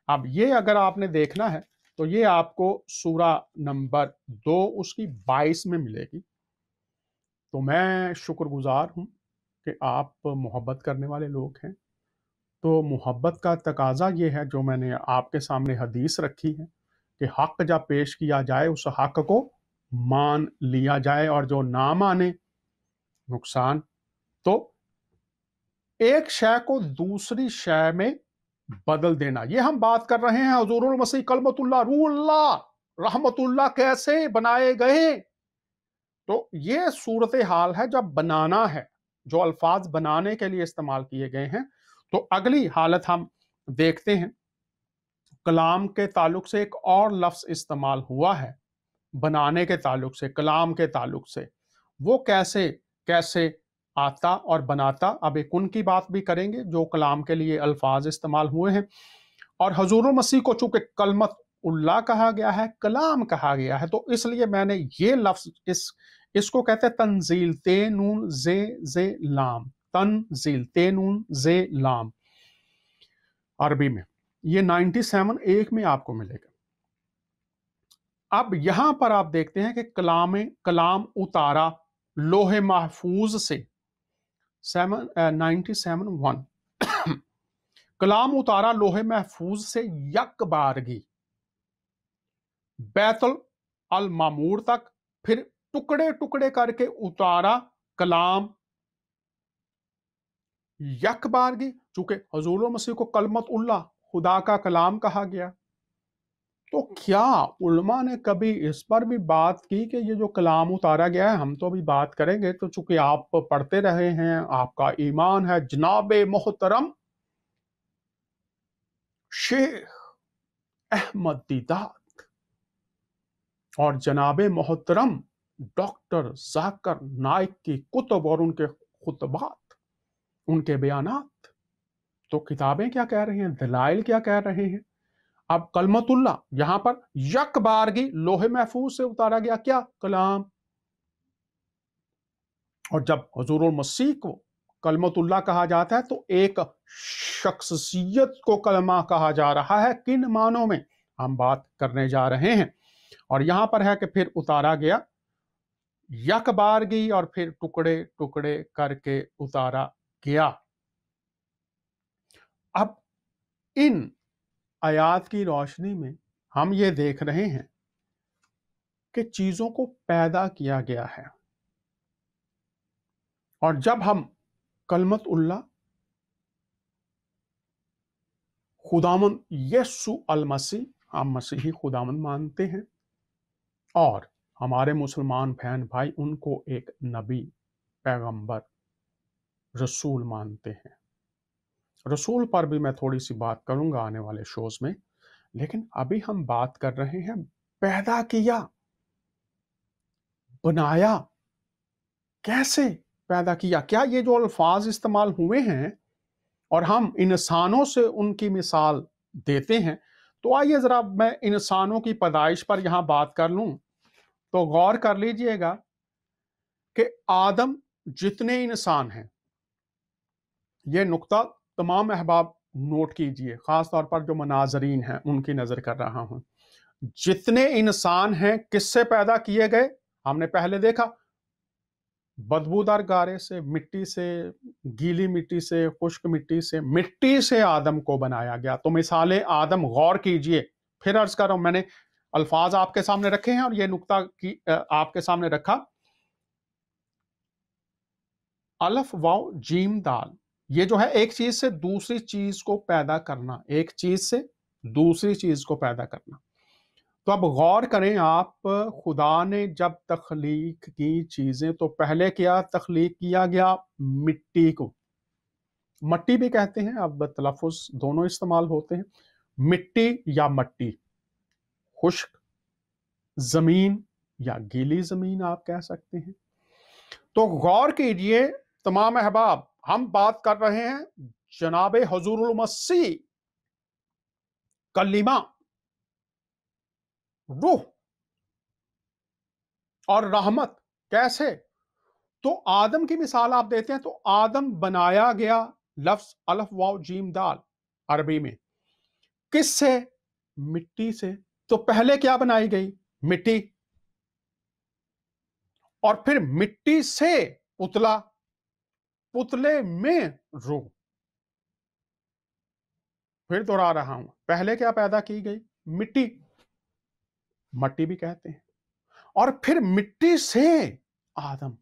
अब ये अगर आपने देखना है तो ये आपको सूरा नंबर 2 उसकी 22 में मिलेगी। तो मैं शुक्रगुजार हूं कि आप मोहब्बत करने वाले लोग हैं। तो मोहब्बत का तकाजा ये है, जो मैंने आपके सामने हदीस रखी है, कि हक जब पेश किया जाए उस हक को मान लिया जाए, और जो ना माने नुकसान। तो एक शय को दूसरी शय में बदल देना, ये हम बात कर रहे हैं हुजूरुल मसीह कलमतुल्लाह रूहुल्लाह रहमतुल्लाह कैसे बनाए गए। तो ये सूरत हाल है जब बनाना है, जो अल्फाज बनाने के लिए इस्तेमाल किए गए हैं। तो अगली हालत हम देखते हैं, कलाम के ताल्लुक से एक और लफ्ज इस्तेमाल हुआ है बनाने के ताल्लुक से, कलाम के ताल्लुक से। वो कैसे कैसे आता और बनाता। अब एक उनकी बात भी करेंगे जो कलाम के लिए अल्फाज इस्तेमाल हुए हैं। और हजूर मसीह को चूंकि कलमत उल्लाह कहा गया है, कलाम कहा गया है, तो इसलिए मैंने ये लफ्ज इसको कहते हैं तंजील, ते नून जे लाम, तंजील ते नून जे लाम अरबी में। ये 97 एक में आपको मिलेगा। अब यहां पर आप देखते हैं कि कलाम उतारा लोहे महफूज से 97:1 कलाम उतारा लोहे महफूज से यक बारगी बैतुल अल मामूर तक, फिर टुकड़े टुकड़े करके उतारा कलाम यक बारगी। चूंकि हजूर मसीह को कलमत उल्लाह, खुदा का कलाम कहा गया, तो क्या उलमा ने कभी इस पर भी बात की कि ये जो कलाम उतारा गया है, हम तो अभी बात करेंगे, तो चूंकि आप पढ़ते रहे हैं, आपका ईमान है, जनाब मोहतरम शेख अहमद दीदात और जनाब मोहतरम डॉक्टर जाकिर नाइक की कुतुब और उनके खुतबात, उनके बयानात, तो किताबें क्या कह रही हैं, दलाइल क्या कह रहे हैं। अब कलमतुल्लाह यहां पर यक बारगी लोहे महफूज से उतारा गया क्या, कलाम। और जब हुजूर मसीह को कलमतुल्लाह कहा जाता है तो एक शख्सियत को कलमा कहा जा रहा है। किन मानों में हम बात करने जा रहे हैं। और यहां पर है कि फिर उतारा गया यक बारगी और फिर टुकड़े टुकड़े करके उतारा गया। अब इन आयात की रोशनी में हम ये देख रहे हैं कि चीजों को पैदा किया गया है। और जब हम कलमत उल्लाह खुदामंद यस्सु अल मसीह, हम मसीही खुदामंद मानते हैं, और हमारे मुसलमान बहन भाई उनको एक नबी, पैगंबर, रसूल मानते हैं। रसूल पर भी मैं थोड़ी सी बात करूंगा आने वाले शोज में, लेकिन अभी हम बात कर रहे हैं पैदा किया, बनाया, कैसे पैदा किया। क्या ये जो अल्फाज इस्तेमाल हुए हैं और हम इंसानों से उनकी मिसाल देते हैं, तो आइए जरा मैं इंसानों की पैदाइश पर यहां बात कर लूं। तो गौर कर लीजिएगा कि आदम जितने इंसान हैं, ये नुक्ता तमाम अहबाब नोट कीजिए, खास तौर पर जो मनाजरीन हैं उनकी नजर कर रहा हूं। जितने इंसान हैं किससे पैदा किए गए, हमने पहले देखा, बदबूदार गारे से, मिट्टी से, गीली मिट्टी से, खुश्क मिट्टी से आदम को बनाया गया। तो मिसाले आदम गौर कीजिए, फिर अर्ज कर रहा हूं, मैंने अल्फाज आपके सामने रखे हैं और ये नुक्ता की आपके सामने रखा, अलफ वाव जीम दाल, ये जो है एक चीज से दूसरी चीज को पैदा करना, एक चीज से दूसरी चीज को पैदा करना। तो अब गौर करें आप, खुदा ने जब तख्लीक की चीजें, तो पहले क्या तख्लीक किया गया, मिट्टी को, मट्टी भी कहते हैं, अब तलफ़ुज़ दोनों इस्तेमाल होते हैं, मिट्टी या मट्टी, खुश्क जमीन या गीली जमीन आप कह सकते हैं। तो गौर कीजिए तमाम अहबाब, हम बात कर रहे हैं जनाब हुज़ूरुल मसीह, कलीमा, रूह और रहमत। कैसे, तो आदम की मिसाल आप देते हैं, तो आदम बनाया गया, लफ्ज अलफ वाव जीम दाल अरबी में, किससे, मिट्टी से। तो पहले क्या बनाई गई, मिट्टी, और फिर मिट्टी से पुतला, पुतले में रूह। फिर दोहरा रहा हूं, पहले क्या पैदा की गई, मिट्टी, मट्टी भी कहते हैं, और फिर मिट्टी से आदम।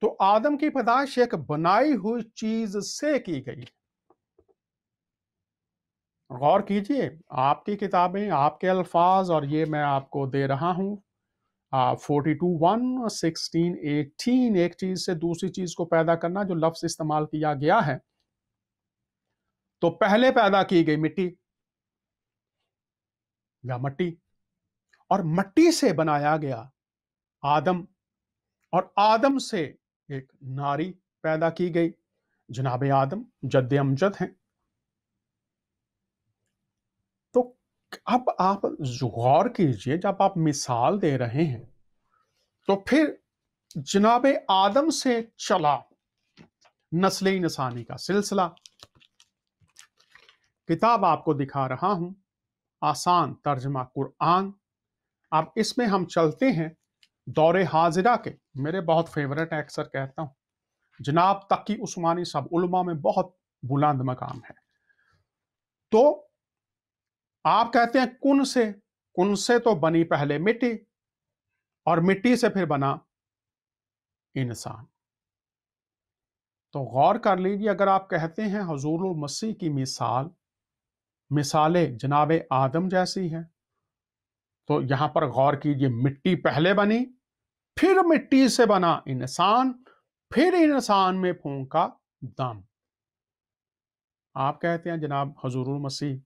तो आदम की पैदाइश एक बनाई हुई चीज से की गई। गौर कीजिए, आपकी किताबें, आपके अल्फाज, और ये मैं आपको दे रहा हूं 42:1, 16, 18, एक चीज से दूसरी चीज को पैदा करना जो लफ्ज इस्तेमाल किया गया है। तो पहले पैदा की गई मिट्टी या मट्टी, और मट्टी से बनाया गया आदम, और आदम से एक नारी पैदा की गई, जनाब आदम जद्द अमजद हैं। तो अब आप गौर कीजिए, जब आप मिसाल दे रहे हैं तो फिर जनाब आदम से चला नस्ल इंसानी का सिलसिला। किताब आपको दिखा रहा हूं, आसान तर्जमा कुरान। अब इसमें हम चलते हैं दौरे हाजिरा के, मेरे बहुत फेवरेट है, अक्सर कहता हूं, जनाब तकी उस्मानी साहब उलमा में बहुत बुलंद मकाम है। तो आप कहते हैं कुन से तो बनी पहले मिट्टी, और मिट्टी से फिर बना इंसान। तो गौर कर लीजिए, अगर आप कहते हैं हुजूरुल मसीह की मिसालें जनाब आदम जैसी हैं, तो यहां पर गौर कीजिए, मिट्टी पहले बनी, फिर मिट्टी से बना इंसान, फिर इंसान में फूंका दम। आप कहते हैं जनाब हुजूरुल मसीह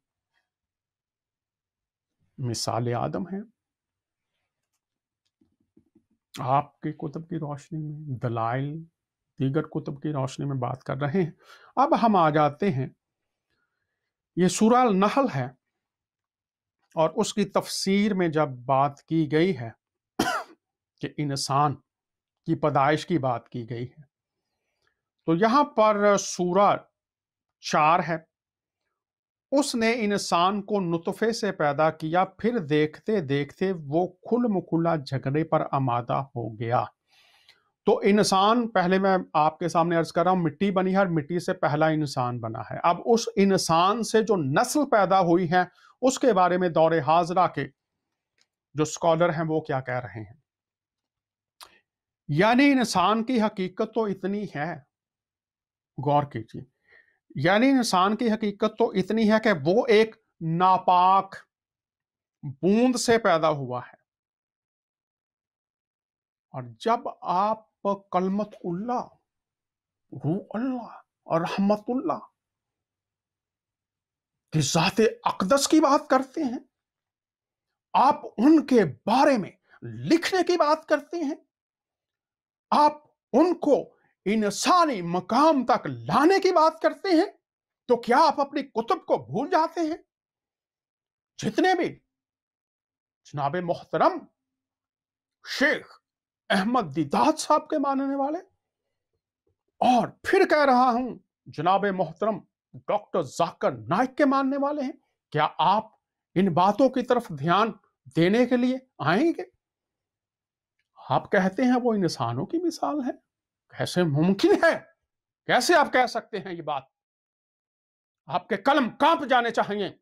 मिसाल आदम हैं। आपकी कुतुब की रोशनी में, दलाइल दीगर कुतुब की रोशनी में बात कर रहे हैं। अब हम आ जाते हैं, ये सूरह अल-नहल है, और उसकी तफसीर में जब बात की गई है कि इंसान की पैदाइश की बात की गई है, तो यहां पर सूरह 4 है, उसने इंसान को नुतफे से पैदा किया, फिर देखते देखते वो खुल मुखुला झगड़े पर आमादा हो गया। तो इंसान, पहले मैं आपके सामने अर्ज कर रहा हूं, मिट्टी बनी है और मिट्टी से पहला इंसान बना है। अब उस इंसान से जो नस्ल पैदा हुई है, उसके बारे में दौरे हाजरा के जो स्कॉलर हैं वो क्या कह रहे हैं। यानी इंसान की हकीकत तो इतनी है, गौर कीजिए, यानी इंसान की हकीकत तो इतनी है कि वो एक नापाक बूंद से पैदा हुआ है। और जब आप कलमत उल्लाह, रूह अल्लाह और रहमतुल्लाह की ज़ाते अक़दस की बात करते हैं, आप उनके बारे में लिखने की बात करते हैं, आप उनको इंसानी मकाम तक लाने की बात करते हैं, तो क्या आप अपनी कुतुब को भूल जाते हैं? जितने भी जनाब मोहतरम शेख अहमद दीदात साहब के मानने वाले, और फिर कह रहा हूं जनाब मोहतरम डॉक्टर जाकिर नाइक के मानने वाले हैं, क्या आप इन बातों की तरफ ध्यान देने के लिए आएंगे? आप कहते हैं वो इंसानों की मिसाल है, कैसे मुमकिन है? कैसे आप कह सकते हैं ये बात? आपके कलम कांप जाने चाहिए,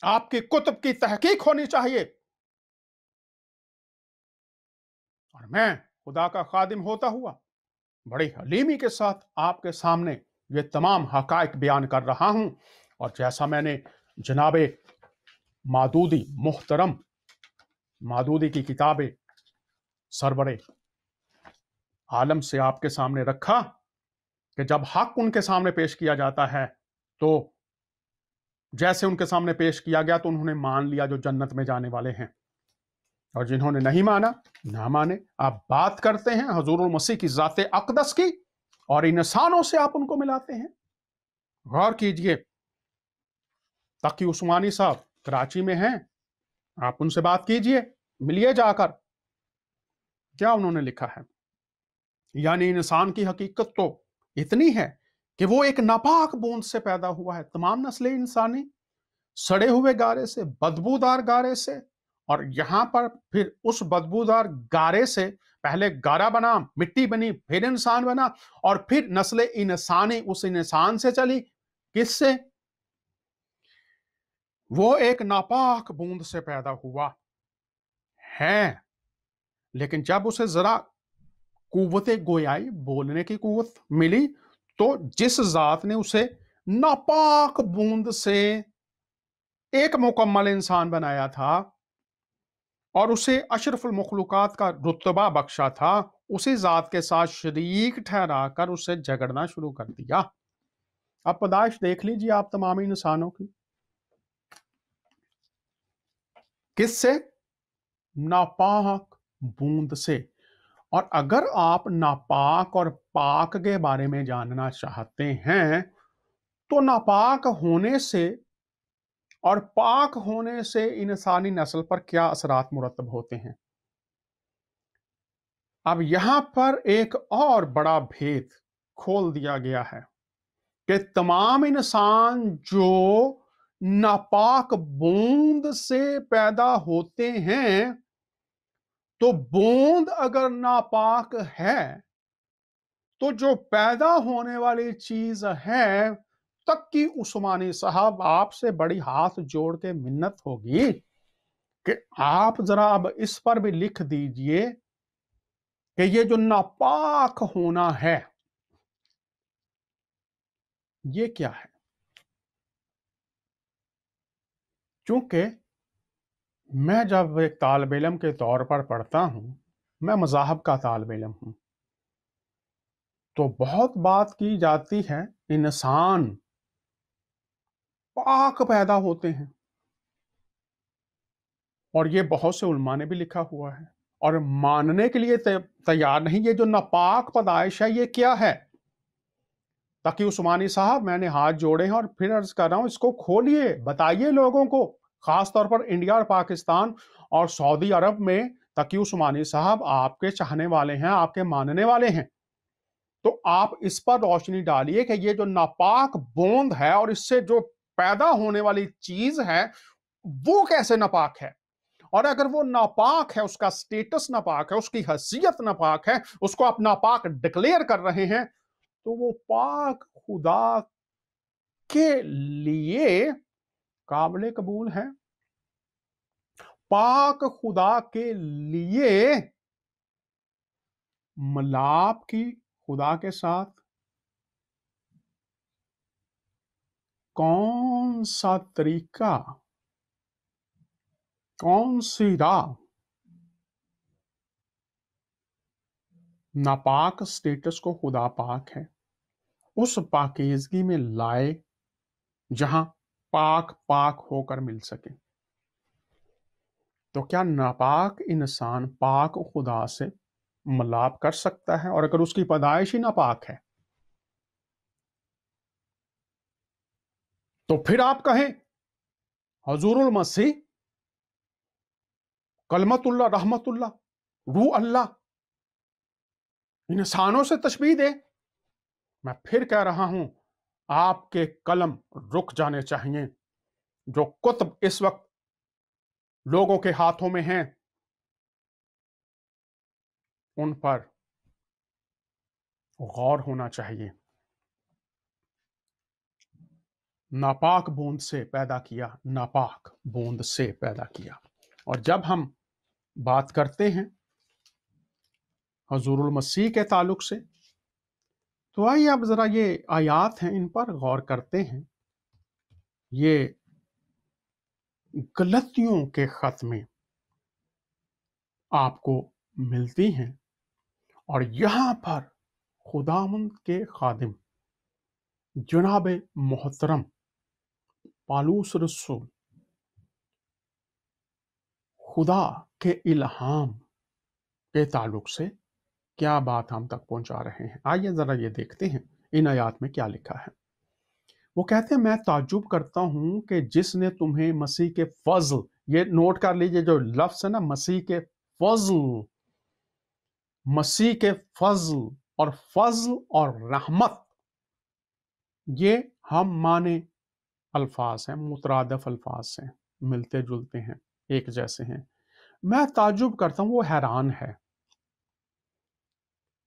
आपकी कुतुब की तहकीक होनी चाहिए। और मैं खुदा का खादिम होता हुआ बड़ी हलीमी के साथ आपके सामने ये तमाम हकायक बयान कर रहा हूं। और जैसा मैंने जनाबे मादूदी, मुहतरम मादूदी की किताबें सरवरे आलम से आपके सामने रखा कि जब हक उनके सामने पेश किया जाता है, तो जैसे उनके सामने पेश किया गया तो उन्होंने मान लिया जो जन्नत में जाने वाले हैं, और जिन्होंने नहीं माना ना माने। आप बात करते हैं हुजूरुल मसीह की ज़ाते अक़दस की, और इंसानों से आप उनको मिलाते हैं। गौर कीजिए, तकी उस्मानी साहब कराची में हैं, आप उनसे बात कीजिए, मिलिए जाकर, क्या उन्होंने लिखा है। यानी इंसान की हकीकत तो इतनी है कि वो एक नापाक बूंद से पैदा हुआ है। तमाम नस्लें इंसानी सड़े हुए गारे से, बदबूदार गारे से, और यहां पर फिर उस बदबूदार गारे से पहले गारा बना, मिट्टी बनी, फिर इंसान बना, और फिर नस्ल इंसानी उस इंसान से चली। किससे? वो एक नापाक बूंद से पैदा हुआ है, लेकिन जब उसे जरा कुव्वत गोयाई, बोलने की कुव्वत मिली, तो जिस जात ने उसे नापाक बूंद से एक मुकम्मल इंसान बनाया था और उसे अशरफुल मखलूकात का रुतबा बख्शा था, उसी जात के साथ शरीक ठहराकर उसे झगड़ना शुरू कर दिया। अब पैदाइश देख लीजिए आप तमाम इंसानों की, किससे? नापाक बूंद से। और अगर आप नापाक और पाक के बारे में जानना चाहते हैं तो नापाक होने से और पाक होने से इंसानी नस्ल पर क्या असरात मुरतब होते हैं। अब यहां पर एक और बड़ा भेद खोल दिया गया है कि तमाम इंसान जो नापाक बूंद से पैदा होते हैं, तो बूंद अगर नापाक है तो जो पैदा होने वाली चीज है, तक की उस्मानी साहब आपसे बड़ी हाथ जोड़ के मिन्नत होगी कि आप जरा अब इस पर भी लिख दीजिए कि ये जो नापाक होना है ये क्या है। क्योंकि मैं जब एक तालिब इल्म के तौर पर पढ़ता हूं, मैं मज़ाहब का तालिब इल्म हूं, तो बहुत बात की जाती है इंसान पाक पैदा होते हैं, और ये बहुत से उलमा ने भी लिखा हुआ है और मानने के लिए तैयार नहीं। ये जो नापाक पैदाइश है ये क्या है। ताकि उस्मानी साहब, मैंने हाथ जोड़े हैं और फिर अर्ज कर रहा हूं, इसको खोलिए, बताइए लोगों को, खास तौर पर इंडिया और पाकिस्तान और सऊदी अरब में। तकी उस्मानी साहब आपके चाहने वाले हैं, आपके मानने वाले हैं, तो आप इस पर रोशनी डालिए कि ये जो नापाक बूंद है और इससे जो पैदा होने वाली चीज है वो कैसे नापाक है। और अगर वो नापाक है, उसका स्टेटस नापाक है, उसकी हैसियत नापाक है, उसको आप नापाक डिक्लेयर कर रहे हैं, तो वो पाक खुदा के लिए काबिल कबूल है। पाक खुदा के लिए मिलाप की खुदा के साथ कौन सा तरीका, कौन सी राह नापाक स्टेटस को खुदा पाक है उस पाकीज़गी में लाए जहां पाक पाक होकर मिल सके। तो क्या नापाक इंसान पाक खुदा से मिलाप कर सकता है? और अगर उसकी पैदाइश ही नापाक है तो फिर आप कहें हजूरुल मसीह कलमतुल्लाह रहमतुल्लाह रूह अल्लाह इंसानों से तशबीह दे। मैं फिर कह रहा हूं, आपके कलम रुक जाने चाहिए। जो कुतुब इस वक्त लोगों के हाथों में हैं उन पर गौर होना चाहिए। नापाक बूंद से पैदा किया, नापाक बूंद से पैदा किया। और जब हम बात करते हैं हजूरुल मसीह के ताल्लुक से, तो आइए अब जरा ये आयात हैं, इन पर गौर करते हैं। ये गलतियों के खत में आपको मिलती हैं और यहां पर खुदावंद के खादिम जनाब मोहतरम पालूस रसूल खुदा के इल्हाम के ताल्लुक से क्या बात हम तक पहुंचा रहे हैं। आइए जरा ये देखते हैं इन आयात में क्या लिखा है। वो कहते हैं, मैं ताज्जुब करता हूं कि जिसने तुम्हें मसीह के फजल, ये नोट कर लीजिए जो लफ्ज है ना, मसीह के फजल, मसीह के फजल और फजल और रहमत, ये हम माने अल्फाज हैं, मुतरादफ अल्फाज हैं, मिलते जुलते हैं, एक जैसे हैं। मैं ताज्जुब करता हूं, वो हैरान है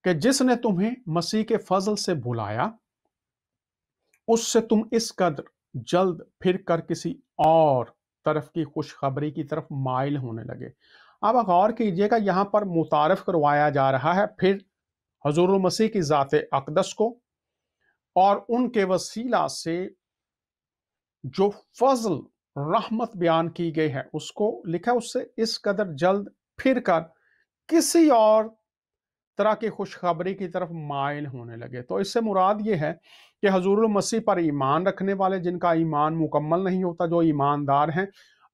कि जिसने तुम्हें मसीह के फजल से बुलाया उससे तुम इस कदर जल्द फिर कर किसी और तरफ की खुशखबरी की तरफ माइल होने लगे। अब गौर कीजिएगा, यहां पर मुतारफ करवाया जा रहा है फिर हजूर मसीह की ज़ात अक़दस को, और उनके वसीला से जो फजल रहमत बयान की गई है उसको लिखा, उससे इस कदर जल्द फिर कर किसी और तरह की खुशखबरी की तरफ माइल होने लगे। तो इससे मुराद ये है कि हजूरुल मसीह पर ईमान रखने वाले, जिनका ईमान मुकम्मल नहीं होता, जो ईमानदार हैं,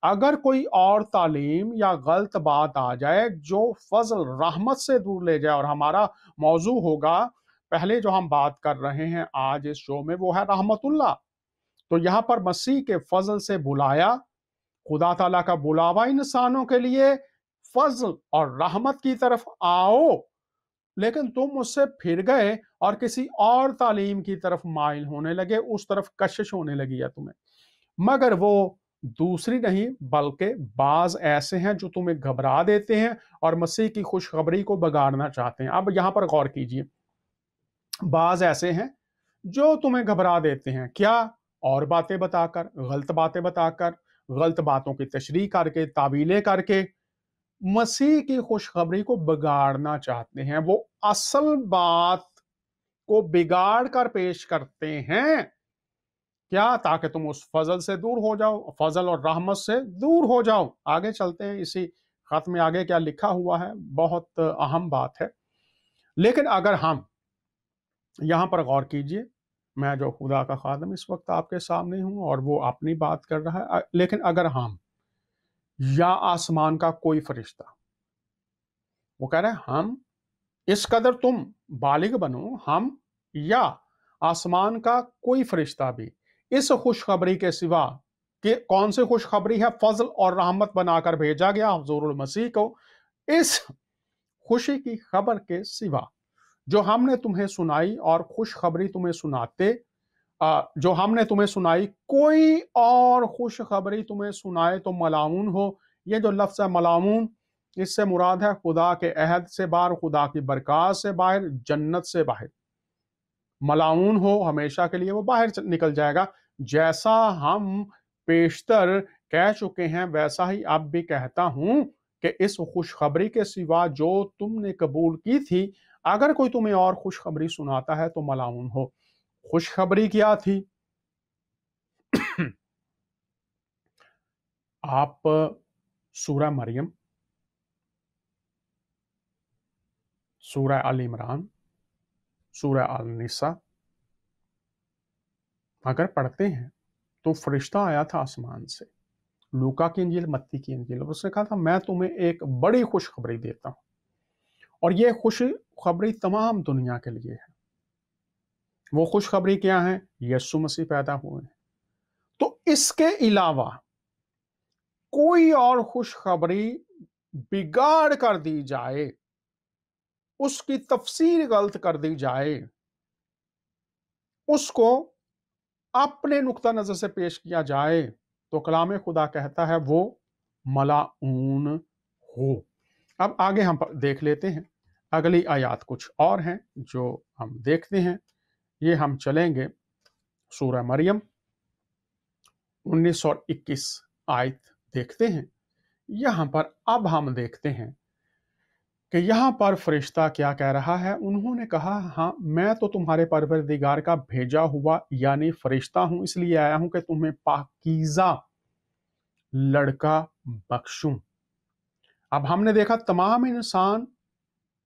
اگر کوئی اور تعلیم یا غلط بات آ جائے جو فضل رحمت سے دور لے جائے، اور ہمارا موضوع ہوگا پہلے جو ہم بات کر رہے ہیں آج اس شو میں، وہ ہے رحمت اللہ. تو یہاں پر مسیح کے فضل سے بلایا، خدا تعالیٰ کا بلاوا انسانوں کے لیے فضل اور رحمت کی طرف آؤ، لیکن تم اس سے پھر گئے اور کسی اور تعلیم کی طرف مائل ہونے لگے، اس طرف کشش ہونے لگی ہے تمہیں. مگر وہ دوسری نہیں بلکہ بعض ایسے ہیں جو تمہیں گھبرا دیتے ہیں اور مسیح کی خوشخبری کو بگاڑنا چاہتے ہیں. اب یہاں پر غور کیجئے، بعض ایسے ہیں جو تمہیں گھبرا دیتے ہیں. کیا؟ اور باتیں بتا کر، غلط باتیں بتا کر، غلط باتوں کی تشریح کر کے، تعویلیں کر کے مسیح کی خوشخبری کو بگاڑنا چاہتے ہیں. وہ اصل بات کو بگاڑ کر پیش کرتے ہیں. کیا؟ تاکہ تم اس فضل سے دور ہو جاؤ، فضل اور رحمت سے دور ہو جاؤ. آگے چلتے ہیں، اسی خط میں آگے کیا لکھا ہوا ہے، بہت اہم بات ہے. لیکن اگر ہم یہاں پر غور کیجئے، میں جو خدا کا خادم اس وقت آپ کے سامنے ہوں اور وہ اپنی بات کر رہا ہے، لیکن اگر ہم یا آسمان کا کوئی فرشتہ، وہ کہہ رہے ہیں ہم اس قدر تم بالغ بنو، ہم یا آسمان کا کوئی فرشتہ بھی اس خوشخبری کے سوا، کہ کون سی خوشخبری ہے؟ فضل اور رحمت بنا کر بھیجا گیا حضور المسیح کو، اس خوشی کی خبر کے سوا جو ہم نے تمہیں سنائی اور خوشخبری تمہیں سناتے، جو ہم نے تمہیں سنائی، کوئی اور خوشخبری تمہیں سنائے تو ملعون ہو. یہ جو لفظ ہے ملعون، اس سے مراد ہے خدا کے عہد سے باہر، خدا کی برکات سے باہر، جنت سے باہر. ملعون ہو، ہمیشہ کے لیے وہ باہر نکل جائے گا. جیسا ہم پیشتر کہہ چکے ہیں ویسا ہی اب بھی کہتا ہوں کہ اس خوشخبری کے سوا جو تم نے قبول کی تھی، اگر کوئی تمہیں اور خوشخبری سناتا ہے تو ملعون ہو. خوشخبری کیا تھی؟ آپ سورہ مریم، سورہ آل عمران، سورہ النساء اگر پڑھتے ہیں تو فرشتہ آیا تھا آسمان سے، لوکا کی انجیل، متی کی انجیل، اور اس نے کہا تھا میں تمہیں ایک بڑی خوشخبری دیتا ہوں، اور یہ خوشخبری تمام دنیا کے لیے ہے. وہ خوشخبری کیا ہے؟ یسوع مسیح پیدا ہوئے ہیں. تو اس کے علاوہ کوئی اور خوشخبری بگاڑ کر دی جائے، اس کی تفسیر غلط کر دی جائے، اس کو اپنے نقطہ نظر سے پیش کیا جائے، تو کلام خدا کہتا ہے وہ ملعون ہو. اب آگے ہم دیکھ لیتے ہیں، اگلی آیات کچھ اور ہیں جو ہم دیکھتے ہیں. یہ ہم چلیں گے سورہ مریم 19 اور 21 آیت دیکھتے ہیں. یہاں پر اب ہم دیکھتے ہیں کہ یہاں پر فرشتہ کیا کہہ رہا ہے. انہوں نے کہا ہاں میں تو تمہارے پروردگار کا بھیجا ہوا یعنی فرشتہ ہوں، اس لیے آیا ہوں کہ تمہیں پاکیزہ لڑکا بخشوں. اب ہم نے دیکھا تمام انسان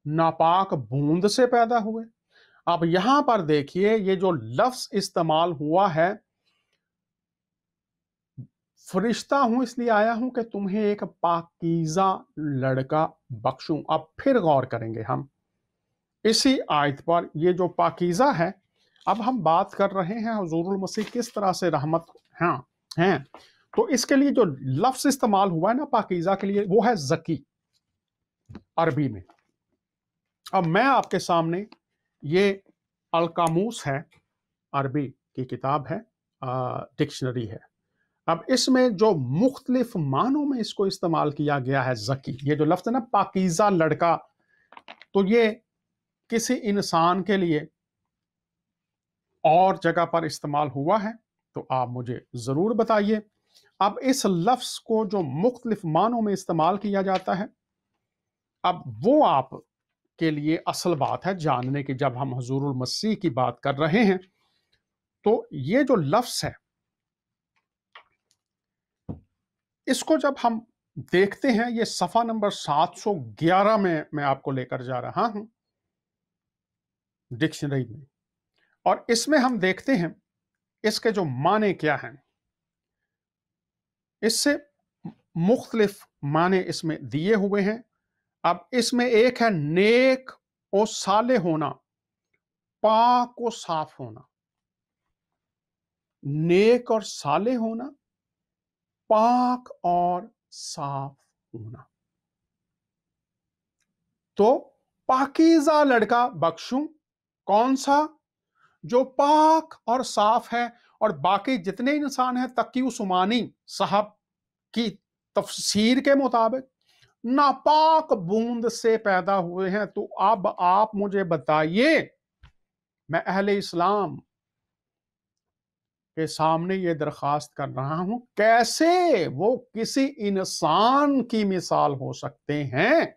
ناپاک بوند سے پیدا ہوئے. اب یہاں پر دیکھیے یہ جو لفظ استعمال ہوا ہے، فرشتہ ہوں اس لیے آیا ہوں کہ تمہیں ایک پاکیزہ لڑکا بخشوں. اب پھر غور کریں گے ہم اسی آیت پر. یہ جو پاکیزہ ہے، اب ہم بات کر رہے ہیں حضور المسیح کس طرح سے رحمت ہیں، تو اس کے لیے جو لفظ استعمال ہوا ہے نا پاکیزہ کے لیے، وہ ہے زکی عربی میں. اب میں آپ کے سامنے یہ القاموس ہے، عربی کی کتاب ہے، ڈکشنری ہے. اب اس میں جو مختلف معنوں میں اس کو استعمال کیا گیا ہے زکی، یہ جو لفظ ہے نا پاکیزہ لڑکا، تو یہ کسی انسان کے لیے اور جگہ پر استعمال ہوا ہے تو آپ مجھے ضرور بتائیے. اب اس لفظ کو جو مختلف معنوں میں استعمال کیا جاتا ہے، اب وہ آپ کے لیے اصل بات ہے جاننے کی. جب ہم حضور المسیح کی بات کر رہے ہیں تو یہ جو لفظ ہے، اس کو جب ہم دیکھتے ہیں، یہ صفحہ نمبر 711 میں آپ کو لے کر جا رہا ہوں ڈکشنری میں، اور اس میں ہم دیکھتے ہیں اس کے جو معنی کیا ہیں. اس سے मुख्तलिफ माने इसमें दिए हुए हैं। अब इसमें एक है नेक और साले होना, पाक और साफ होना। नेक और साले होना, पाक और साफ होना। तो पाकीज़ा लड़का बख्शूं, कौन सा? जो पाक और साफ है। और बाकी जितने इंसान हैं, तकी उस्मानी साहब की तफसीर के मुताबिक नापाक बूंद से पैदा हुए हैं। तो अब आप मुझे बताइए, मैं अहले इस्लाम के सामने ये दरखास्त कर रहा हूं, कैसे वो किसी इंसान की मिसाल हो सकते हैं?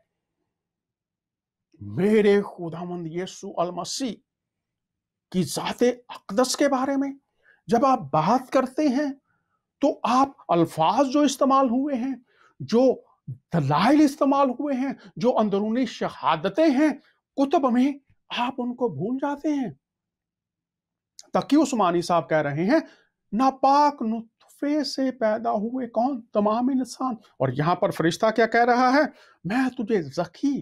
मेरे खुदावंद यीशु अल मसीह की ज़ाते अक़दस के बारे में जब आप बात करते हैं, तो आप अल्फाज जो इस्तेमाल हुए हैं, जो दलाइल इस्तेमाल हुए हैं, जो अंदरूनी शहादतें हैं कुतुब में, आप उनको भूल जाते हैं। तकी उस्मानी साहब कह रहे हैं, नापाक नुतफे से पैदा हुए कौन? तमाम इंसान। और यहां पर फरिश्ता क्या कह रहा है? मैं तुझे ज़की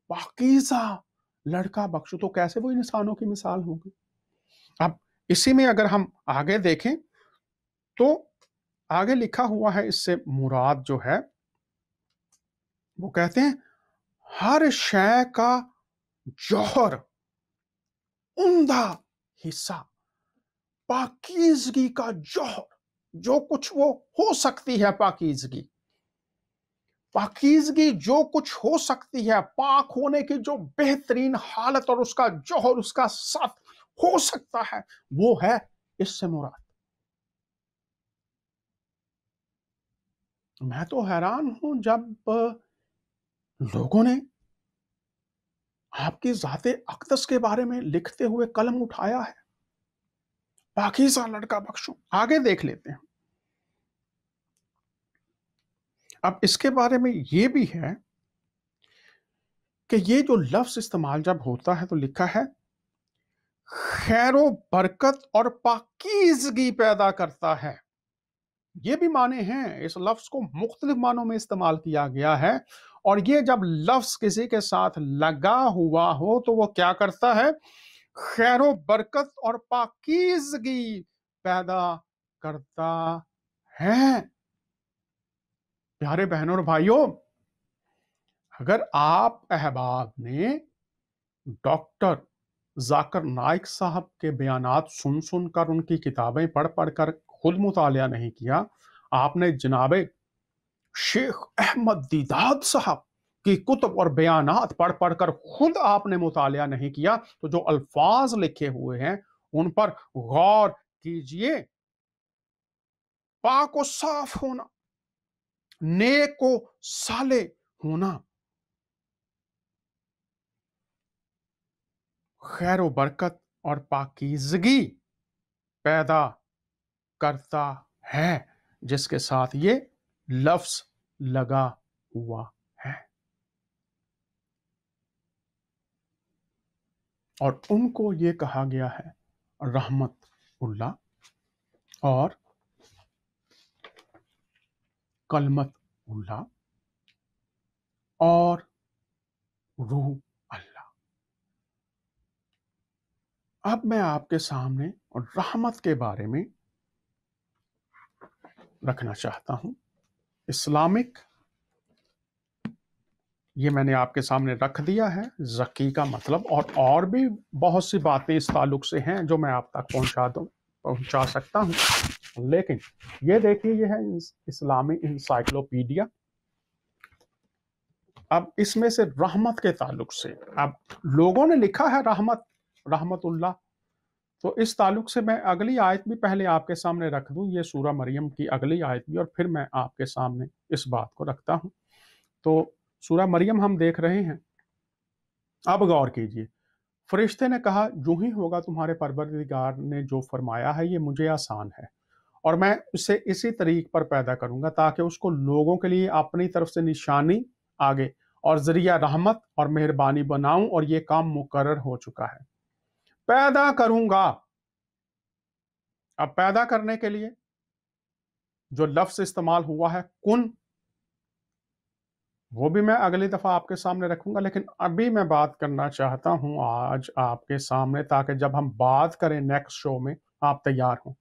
पाकीज़ा लड़का बख्शू। तो कैसे वो इंसानों की मिसाल होगी? अब इसी में अगर हम आगे देखें, तो आगे लिखा हुआ है, इससे मुराद जो है, वो कहते हैं हर शय का जौहर, उम्दा हिस्सा, पाकीज़गी का जौहर, जो कुछ वो हो सकती है, पाकीज़गी, पाकीज़गी जो कुछ हो सकती है, पाक होने की जो बेहतरीन हालत और उसका जौहर, उसका साथ हो सकता है, वो है इससे मुराद। मैं तो हैरान हूं जब लोगों ने आपकी ज़ाते अक़दस के बारे में लिखते हुए कलम उठाया है। पाकीज़ा लड़का बख्शो। आगे देख लेते हैं। अब इसके बारे में ये भी है कि ये जो लफ्ज़ इस्तेमाल जब होता है, तो लिखा है खैरो बरकत और पाकीज़गी पैदा करता है। ये भी माने हैं, इस लफ्ज़ को मुख्तलिफ मानों में इस्तेमाल किया गया है। और ये जब लफ्ज़ किसी के साथ लगा हुआ हो, तो वो क्या करता है? खैरो बरकत और पाकीज़गी पैदा करता है। प्यारे बहनों और भाइयों, अगर आप अहबाब ने डॉक्टर जाकिर नाइक साहब के बयानात सुन सुनकर, उनकी किताबें पढ़ पढ़कर खुद मुतालिया नहीं किया, आपने जनाबे शेख अहमद दीदाद साहब की कुतुब और बयानात पढ़ पढ़कर खुद आपने मुतालिया नहीं किया, तो जो अल्फाज लिखे हुए हैं उन पर गौर कीजिए। पाक और साफ होना, नेक को साले होना, खैर व बरकत और पाकीज़गी पैदा करता है, जिसके साथ ये लफ्ज़ लगा हुआ है। और उनको ये कहा गया है रहमत उल्लाह और कलमत उल्लाह और रूह अल्लाह। अब मैं आपके सामने रहमत के बारे में रखना चाहता हूं। इस्लामिक, ये मैंने आपके सामने रख दिया है, ज़की का मतलब, और भी बहुत सी बातें इस ताल्लुक से हैं जो मैं आप तक पहुंचा सकता हूं। लेकिन ये देखिए, ये है इस्लामी इंसाइक्लोपीडिया। अब इसमें से रहमत के ताल्लुक से, अब लोगों ने लिखा है रहमतुल्लाह, तो इस ताल्लुक से मैं अगली आयत भी पहले आपके सामने रख दूं, ये सूरह मरियम की अगली आयत भी, और फिर मैं आपके सामने इस बात को रखता हूं। तो सूरह मरियम हम देख रहे हैं। अब गौर कीजिए, फरिश्ते ने कहा, यूं ही होगा, तुम्हारे परवरदिगार ने जो फरमाया है ये मुझे आसान है, और मैं उसे इसी तरीक पर पैदा करूंगा ताकि उसको लोगों के लिए अपनी तरफ से निशानी आगे और जरिया रहमत और मेहरबानी बनाऊं, और ये काम मुकर्रर हो चुका है। पैदा करूंगा। अब पैदा करने के लिए जो लफ्ज़ इस्तेमाल हुआ है कुन, वो भी मैं अगली दफ़ा आपके सामने रखूँगा, लेकिन अभी मैं बात करना चाहता हूँ आज आपके सामने, ताकि जब हम बात करें नेक्स्ट शो में आप तैयार हों।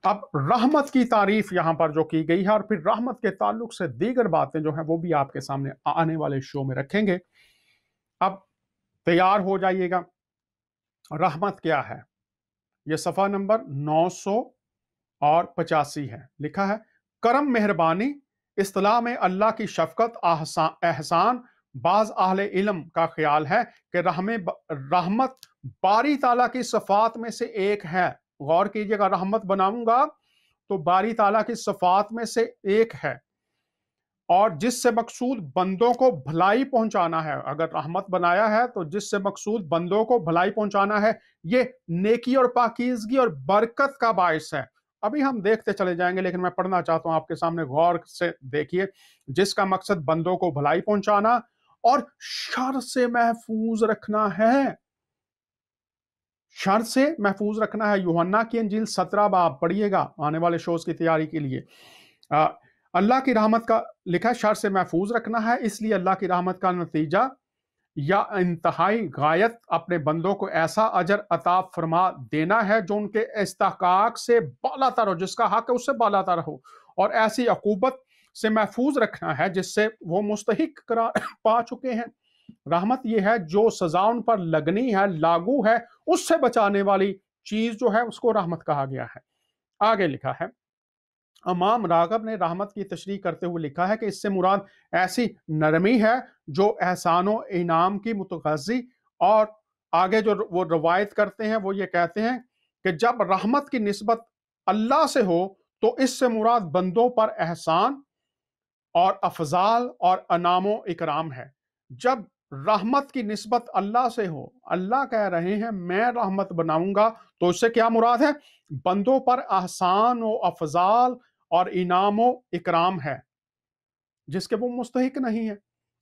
अब रहमत की तारीफ यहाँ पर जो की गई है, और फिर रहमत के ताल्लुक से दीगर बातें जो हैं वो भी आपके सामने आने वाले शो में रखेंगे। अब तैयार हो जाइएगा। रहमत क्या है? ये सफ़ा नंबर 985 है। लिखा है, करम मेहरबानी इस्तिलाह में अल्लाह की शफकत एहसान। बाज अहले इल्म का ख्याल है कि रहमत बारी ताला की सफ़ात में से एक है। गौर कीजिएगा, रहमत बनाऊंगा तो बारी ताला की सफ़ात में से एक है, और जिससे मकसूद बंदों को भलाई पहुंचाना है। अगर रहमत बनाया है तो जिससे मकसूद बंदों को भलाई पहुंचाना है, ये नेकी और पाकीज़गी और बरकत का बायस है। अभी हम देखते चले जाएंगे, लेकिन मैं पढ़ना चाहता हूं आपके सामने, गौर से देखिए। जिसका मकसद बंदों को भलाई पहुंचाना और शर से महफूज रखना है। शर से महफूज रखना है। यूहन्ना की इंजील 17 बाब पढ़िएगा आने वाले शोज की तैयारी के लिए। अल्लाह की रहमत का लिखा, शर से महफूज रखना है, इसलिए अल्लाह की रहमत का नतीजा या इंतहाई गायत अपने बंदों को ऐसा अजर अता फरमा देना है जो उनके इस्तेहकाक से बालातर हो, जिसका हक है उससे बालातर हो, और ऐसी अकूबत से महफूज रखना है जिससे वो मुस्तहिक करार पा चुके हैं। रहमत ये है जो सजा उन पर लगनी है, लागू है, उससे बचाने वाली चीज जो है उसको रहमत कहा गया है। आगे लिखा है, इमाम रागब ने रहमत की तशरीह करते हुए लिखा है कि इससे मुराद ऐसी नरमी है जो एहसान व इनाम की मुतगज़ी। और आगे जो वो रवायत करते हैं वो ये कहते हैं कि जब रहमत की निस्बत अल्लाह से हो तो इससे मुराद बंदों पर एहसान और अफजाल और अनामो इकराम है। जब रहमत की निस्बत अल्लाह से हो, अल्लाह कह रहे हैं मैं रहमत बनाऊंगा, तो इससे क्या मुराद है? बंदों पर एहसान व अफजाल और इनाम व इकराम है जिसके वो मुस्तहिक नहीं है।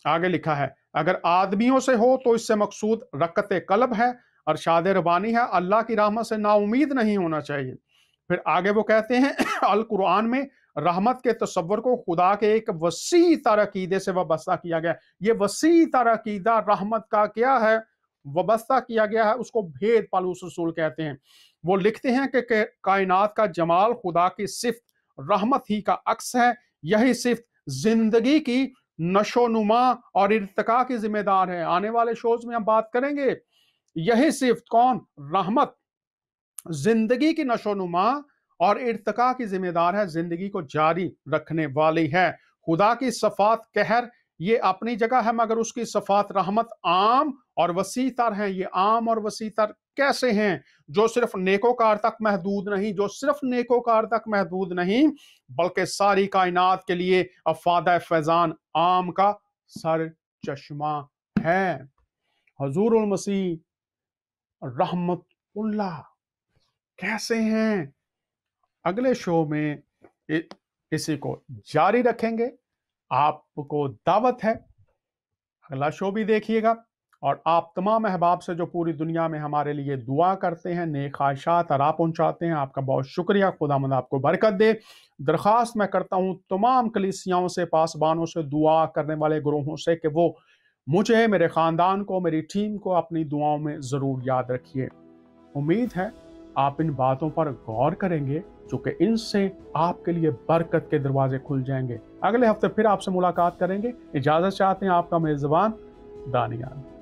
आगे लिखा है, अगर आदमियों से हो तो इससे मकसूद रकत कल्ब है और शाद रबानी है। अल्लाह की रहमत से नाउमीद नहीं होना चाहिए। फिर आगे वो कहते हैं अल कुरान में रहमत के तस्वर को खुदा के एक वसी तरकीदे से वाबस्ता किया गया। ये वसी तरकीदा रहमत का क्या है, वाबस्ता किया गया है, उसको भेद पालूस रसूल कहते हैं। वो लिखते हैं कि कायनात का जमाल खुदा की सिफ्त रहमत ही का अक्स है। यही सिफ्त जिंदगी की नशोनुमा और इर्तिका की जिम्मेदार है। आने वाले शोज में हम बात करेंगे, यही सिफ्त कौन? रहमत जिंदगी की नशोनुमा और इर्तिका की जिम्मेदार है, जिंदगी को जारी रखने वाली है। खुदा की सफात कहर ये अपनी जगह है, मगर उसकी सफात रहमत आम और वसीतर है। ये आम और वसीतर कैसे हैं? जो सिर्फ नेकोकार तक महदूद नहीं, जो सिर्फ नेकोकार तक महदूद नहीं, बल्कि सारी कायनात के लिए अफादा फैजान आम का सर चश्मा है। हजूरुल मसीह रहमतुल्लाह कैसे हैं? अगले शो में इसी को जारी रखेंगे। आपको दावत है, अगला शो भी देखिएगा। और आप तमाम अहबाब से जो पूरी दुनिया में हमारे लिए दुआ करते हैं, नेक ख्वाहिशात आरा पहुंचाते हैं, आपका बहुत शुक्रिया। खुदावंद आपको बरकत दे। दरख्वास्त मैं करता हूं तमाम कलीसियाओं से, पासबानों से, दुआ करने वाले ग्रोहों से कि वो मुझे, मेरे ख़ानदान को, मेरी टीम को अपनी दुआओं में ज़रूर याद रखिए। उम्मीद है आप इन बातों पर गौर करेंगे, चूंकि इनसे आपके लिए बरकत के दरवाजे खुल जाएंगे। अगले हफ्ते फिर आपसे मुलाकात करेंगे। इजाज़त चाहते हैं आपका मेज़बान दानियाल।